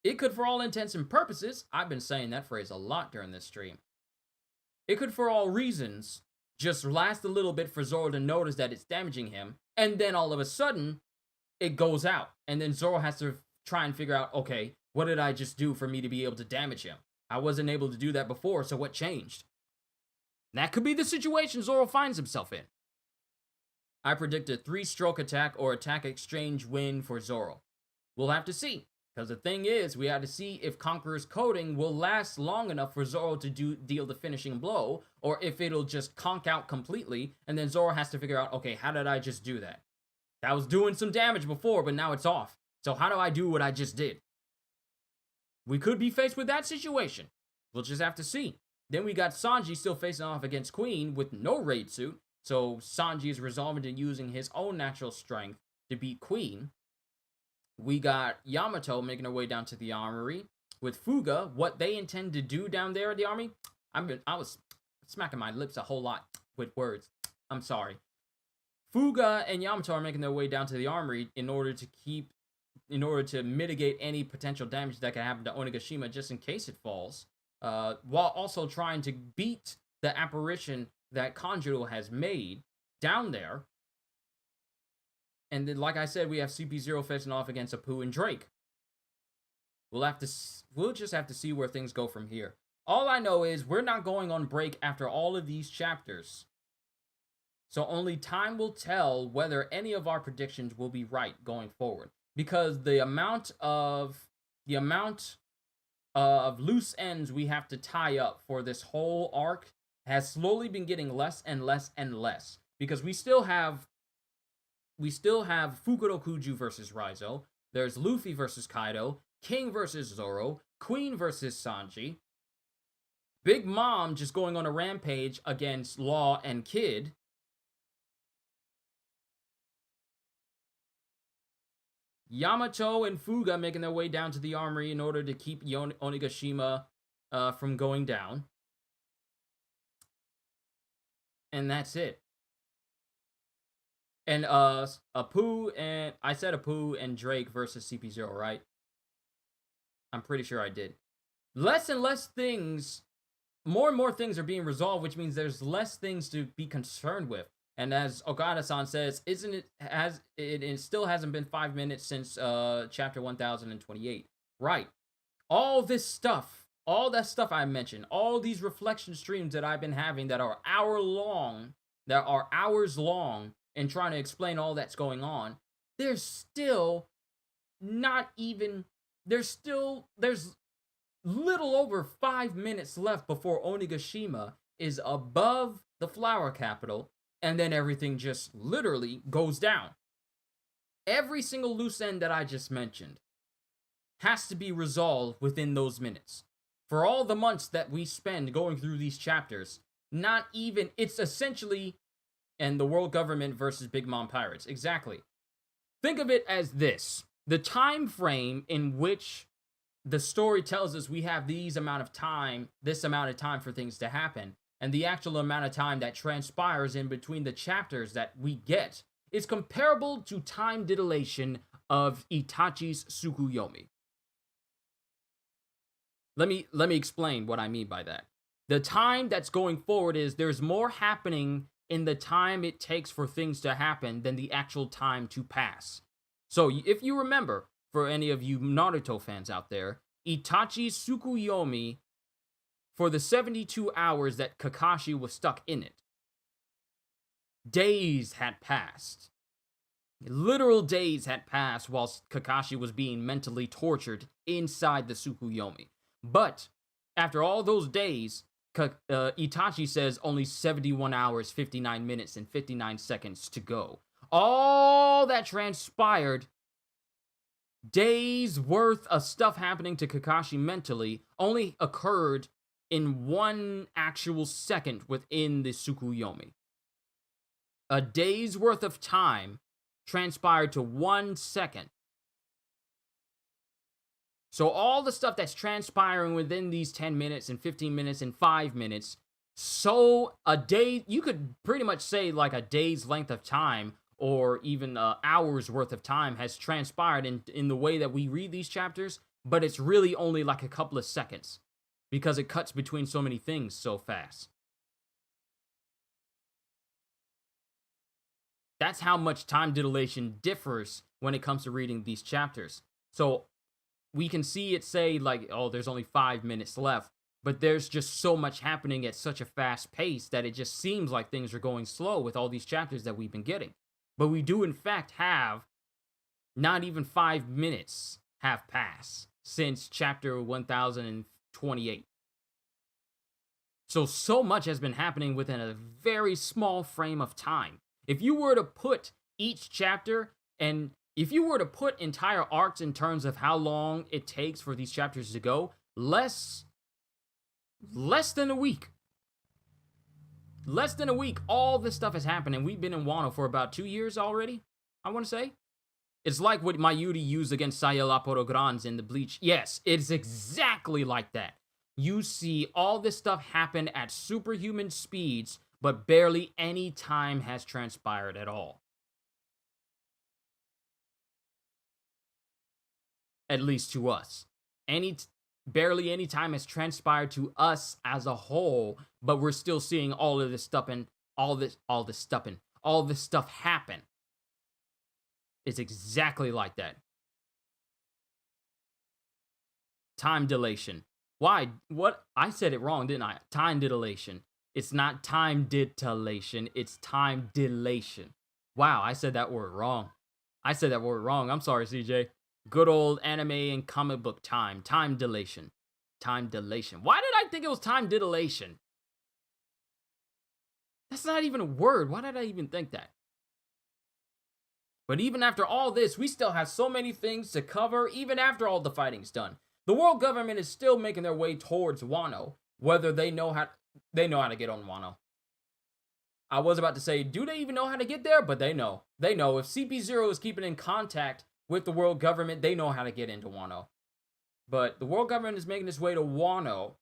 It could, for all intents and purposes, I've been saying that phrase a lot during this stream. It could, for all reasons, just last a little bit for Zoro to notice that it's damaging him, and then all of a sudden, it goes out. And then Zoro has to try and figure out, okay, what did I just do for me to be able to damage him? I wasn't able to do that before, so what changed? That could be the situation Zoro finds himself in. I predict a 3-stroke attack or attack exchange win for Zoro. We'll have to see. Because the thing is, we have to see if Conqueror's coating will last long enough for Zoro to deal the finishing blow, or if it'll just conk out completely, and then Zoro has to figure out, okay, how did I just do that? That was doing some damage before, but now it's off. So how do I do what I just did? We could be faced with that situation. We'll just have to see. Then we got Sanji still facing off against Queen with no raid suit, so Sanji is resolving to using his own natural strength to beat Queen. We got Yamato making her way down to the armory with Fuga. What they intend to do down there at the army, I was smacking my lips a whole lot with words. I'm sorry. Fuga and Yamato are making their way down to the armory in order to mitigate any potential damage that can happen to Onigashima just in case it falls, while also trying to beat the apparition that Kanjuro has made down there. And then, like I said, we have CP0 facing off against Apu and Drake. We'll just have to see where things go from here. All I know is we're not going on break after all of these chapters. So only time will tell whether any of our predictions will be right going forward. Because the amount of loose ends we have to tie up for this whole arc has slowly been getting less and less and less. Because we still have Fukuro Kuju versus Raizo. There's Luffy versus Kaido, King versus Zoro, Queen versus Sanji. Big Mom just going on a rampage against Law and Kid. Yamato and Fuga making their way down to the armory in order to keep Onigashima from going down. And that's it. And Apu and Drake versus CP0, right? I'm pretty sure I did. Less and less things, more and more things are being resolved, which means there's less things to be concerned with. And as Okada-san says, it still hasn't been 5 minutes since chapter 1028. Right. All this stuff, all that stuff I mentioned, all these reflection streams that I've been having that are hours long, and trying to explain all that's going on, there's little over 5 minutes left before Onigashima is above the flower capital, and then everything just literally goes down. Every single loose end that I just mentioned has to be resolved within those minutes. For all the months that we spend going through these chapters, it's essentially, and the world government versus Big Mom Pirates. Exactly. Think of it as this. The time frame in which the story tells us we have this amount of time for things to happen, and the actual amount of time that transpires in between the chapters that we get is comparable to time dilation of Itachi's Tsukuyomi. Let me explain what I mean by that. The time that's going forward is there's more happening in the time it takes for things to happen than the actual time to pass. So if you remember, for any of you Naruto fans out there, Itachi's Tsukuyomi, for the 72 hours that Kakashi was stuck in it, days had passed. Literal days had passed whilst Kakashi was being mentally tortured inside the Tsukuyomi. But after all those days, Itachi says only 71 hours, 59 minutes, and 59 seconds to go. All that transpired, days worth of stuff happening to Kakashi mentally, only occurred in 1 actual second within the Tsukuyomi. A day's worth of time transpired to 1 second. So all the stuff that's transpiring within these 10 minutes and 15 minutes and 5 minutes, so a day, you could pretty much say like a day's length of time or even hours worth of time has transpired in the way that we read these chapters, but it's really only like a couple of seconds because it cuts between so many things so fast. That's how much time dilation differs when it comes to reading these chapters. So we can see it say like, oh, there's only 5 minutes left, but there's just so much happening at such a fast pace that it just seems like things are going slow with all these chapters that we've been getting. But we do in fact have not even 5 minutes have passed since chapter 1028. So much has been happening within a very small frame of time. If you were to put each chapter and if you were to put entire arcs in terms of how long it takes for these chapters to go, less than a week. Less than a week, all this stuff has happened, and we've been in Wano for about 2 years already, I want to say. It's like what Mayuri used against Sayel Apodograns in the Bleach. Yes, it's exactly like that. You see all this stuff happen at superhuman speeds, but barely any time has transpired at all. At least to us. Barely any time has transpired to us as a whole, but we're still seeing all of this stuff and all this stuff happen. It's exactly like that. Time dilation. Why? What? I said it wrong, didn't I? Time dilation. It's not time dilation, it's time dilation. Wow, I said that word wrong. I'm sorry, CJ. Good old anime and comic book time. Time dilation. Time dilation. Why did I think it was time dilation? That's not even a word. Why did I even think that? But even after all this, we still have so many things to cover, even after all the fighting's done. The world government is still making their way towards Wano. whether they know how to get on Wano. I was about to say, do they even know how to get there? But they know. They know if CP0 is keeping in contact with the world government, they know how to get into Wano. But the world government is making its way to Wano.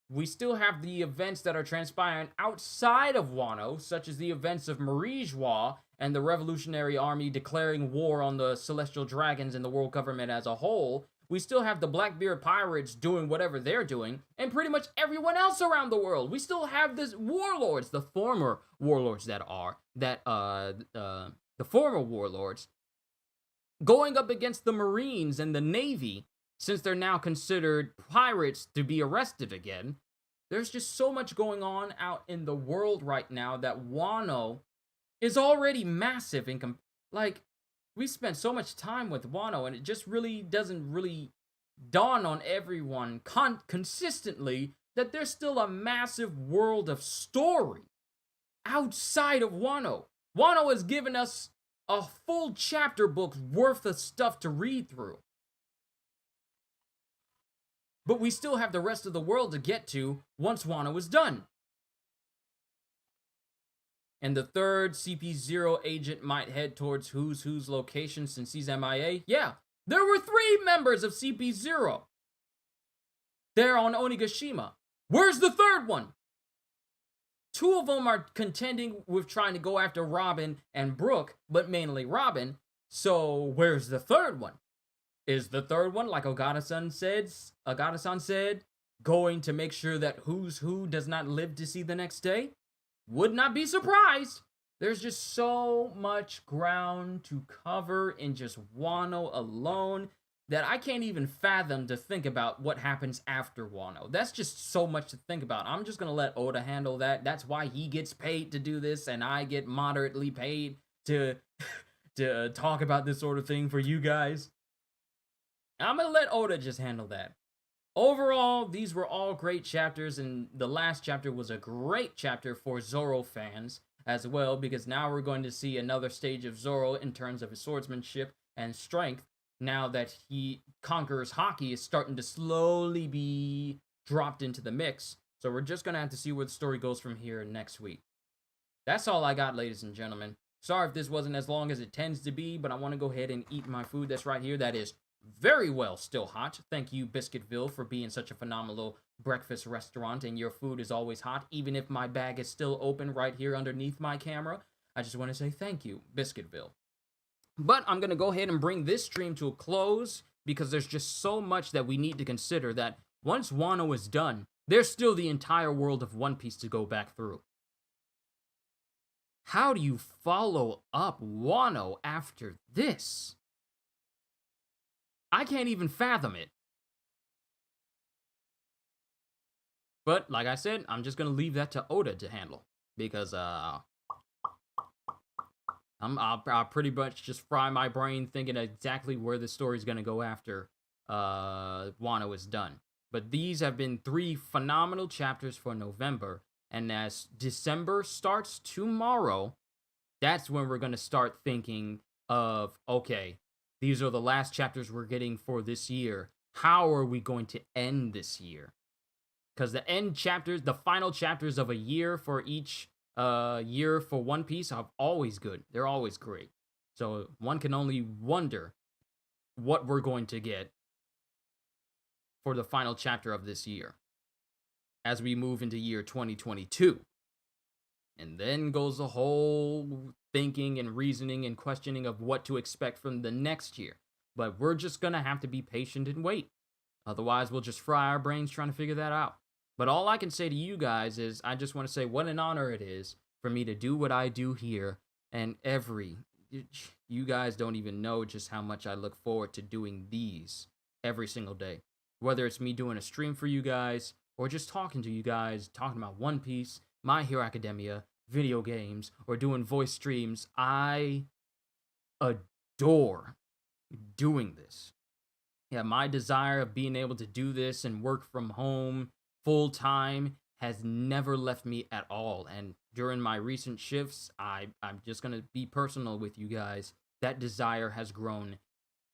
We still have the events that are transpiring outside of Wano, such as the events of Marie-Joie and the Revolutionary Army declaring war on the Celestial Dragons and the world government as a whole. We still have the Blackbeard Pirates doing whatever they're doing, and pretty much everyone else around the world. We still have this warlords, the former warlords the former warlords, going up against the Marines and the Navy, since they're now considered pirates to be arrested again. There's just so much going on out in the world right now that Wano is already massive in we spent so much time with Wano, and it just really doesn't really dawn on everyone consistently that there's still a massive world of story outside of Wano. Wano has given us a full chapter book worth of stuff to read through. But we still have the rest of the world to get to once Wano is done. And the third CP0 agent might head towards Who's Who's location since he's MIA. Yeah, there were 3 members of CP0. They're on Onigashima. Where's the third one? 2 of them are contending with trying to go after Robin and Brooke, but mainly Robin. So where's the third one? Is the third one, like Ogata-san said, going to make sure that Who's Who does not live to see the next day? Would not be surprised. There's just so much ground to cover in just Wano alone that I can't even fathom to think about what happens after Wano. That's just so much to think about. I'm just going to let Oda handle that. That's why he gets paid to do this, and I get moderately paid to talk about this sort of thing for you guys. I'm going to let Oda just handle that. Overall, these were all great chapters, and the last chapter was a great chapter for Zoro fans as well, because now we're going to see another stage of Zoro in terms of his swordsmanship and strength. Now that he conquers Haki is starting to slowly be dropped into the mix. So we're just going to have to see where the story goes from here next week. That's all I got, ladies and gentlemen. Sorry if this wasn't as long as it tends to be, but I want to go ahead and eat my food that's right here. That is very well still hot. Thank you, Biscuitville, for being such a phenomenal breakfast restaurant, and your food is always hot, even if my bag is still open right here underneath my camera. I just want to say thank you, Biscuitville. But I'm going to go ahead and bring this stream to a close, because there's just so much that we need to consider that once Wano is done, there's still the entire world of One Piece to go back through. How do you follow up Wano after this? I can't even fathom it. But, like I said, I'm just going to leave that to Oda to handle. Because, I'll pretty much just fry my brain thinking exactly where the story's going to go after Wano is done. But these have been 3 phenomenal chapters for November. And as December starts tomorrow, that's when we're going to start thinking of, okay, these are the last chapters we're getting for this year. How are we going to end this year? Because the end chapters, the final chapters of a year for each year for One Piece are always good. They're always great. So one can only wonder what we're going to get for the final chapter of this year as we move into year 2022. And then goes the whole thinking and reasoning and questioning of what to expect from the next year. But we're just going to have to be patient and wait. Otherwise, we'll just fry our brains trying to figure that out. But all I can say to you guys is I just want to say what an honor it is for me to do what I do here. And you guys don't even know just how much I look forward to doing these every single day. Whether it's me doing a stream for you guys or just talking to you guys, talking about One Piece, My Hero Academia, video games, or doing voice streams, I adore doing this. Yeah, my desire of being able to do this and work from home full time has never left me at all. And during my recent shifts, I'm just going to be personal with you guys. That desire has grown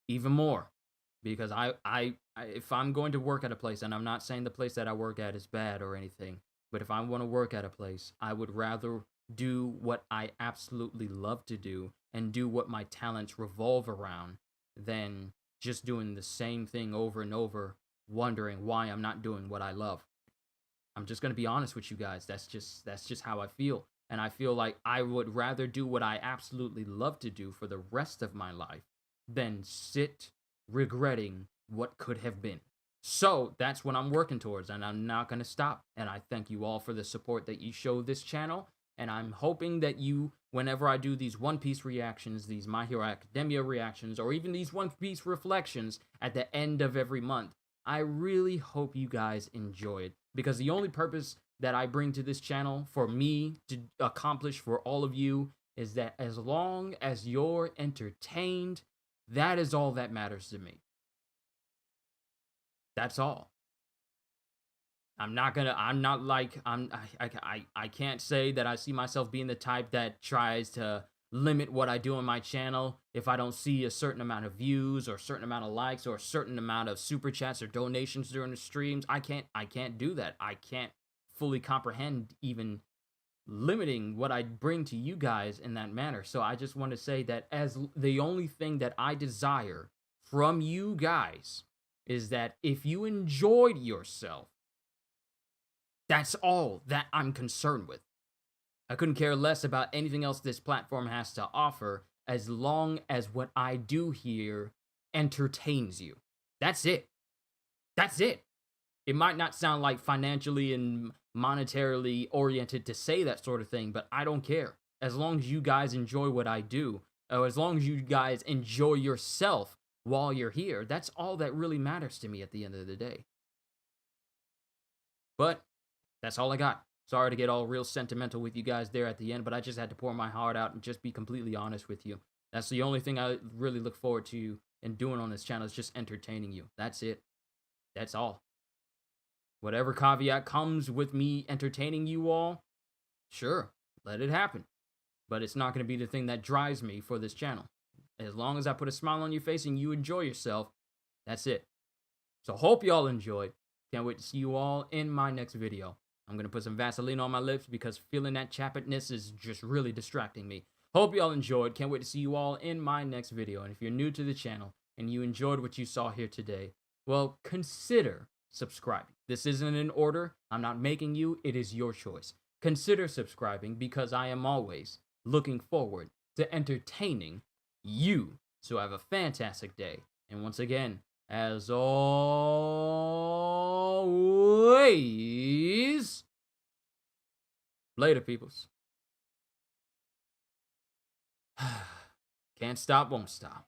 even more because I if I'm going to work at a place, and I'm not saying the place that I work at is bad or anything, but if I want to work at a place, I would rather do what I absolutely love to do and do what my talents revolve around than just doing the same thing over and over, wondering why I'm not doing what I love. I'm just gonna be honest with you guys. That's just how I feel. And I feel like I would rather do what I absolutely love to do for the rest of my life than sit regretting what could have been. So that's what I'm working towards, and I'm not gonna stop. And I thank you all for the support that you show this channel. And I'm hoping that you, whenever I do these One Piece reactions, these My Hero Academia reactions, or even these One Piece reflections at the end of every month, I really hope you guys enjoy it, because the only purpose that I bring to this channel for me to accomplish for all of you is that as long as you're entertained, that is all that matters to me. That's all. I can't say that I see myself being the type that tries to limit what I do on my channel if I don't see a certain amount of views or a certain amount of likes or a certain amount of super chats or donations during the streams. I can't do that. I can't fully comprehend even limiting what I bring to you guys in that manner. So I just want to say that as the only thing that I desire from you guys is that if you enjoyed yourself, that's all that I'm concerned with. I couldn't care less about anything else this platform has to offer as long as what I do here entertains you. That's it. That's it. It might not sound like financially and monetarily oriented to say that sort of thing, but I don't care. As long as you guys enjoy what I do, or as long as you guys enjoy yourself while you're here, that's all that really matters to me at the end of the day. But that's all I got. Sorry to get all real sentimental with you guys there at the end, but I just had to pour my heart out and just be completely honest with you. That's the only thing I really look forward to and doing on this channel is just entertaining you. That's it. That's all. Whatever caveat comes with me entertaining you all, sure, let it happen. But it's not going to be the thing that drives me for this channel. As long as I put a smile on your face and you enjoy yourself, that's it. So hope y'all enjoyed. Can't wait to see you all in my next video. I'm going to put some Vaseline on my lips because feeling that chappedness is just really distracting me. Hope y'all enjoyed. Can't wait to see you all in my next video. And if you're new to the channel and you enjoyed what you saw here today, well, consider subscribing. This isn't in order. I'm not making you. It is your choice. Consider subscribing because I am always looking forward to entertaining you. So have a fantastic day. And once again, as always, later, peoples. Can't stop, won't stop.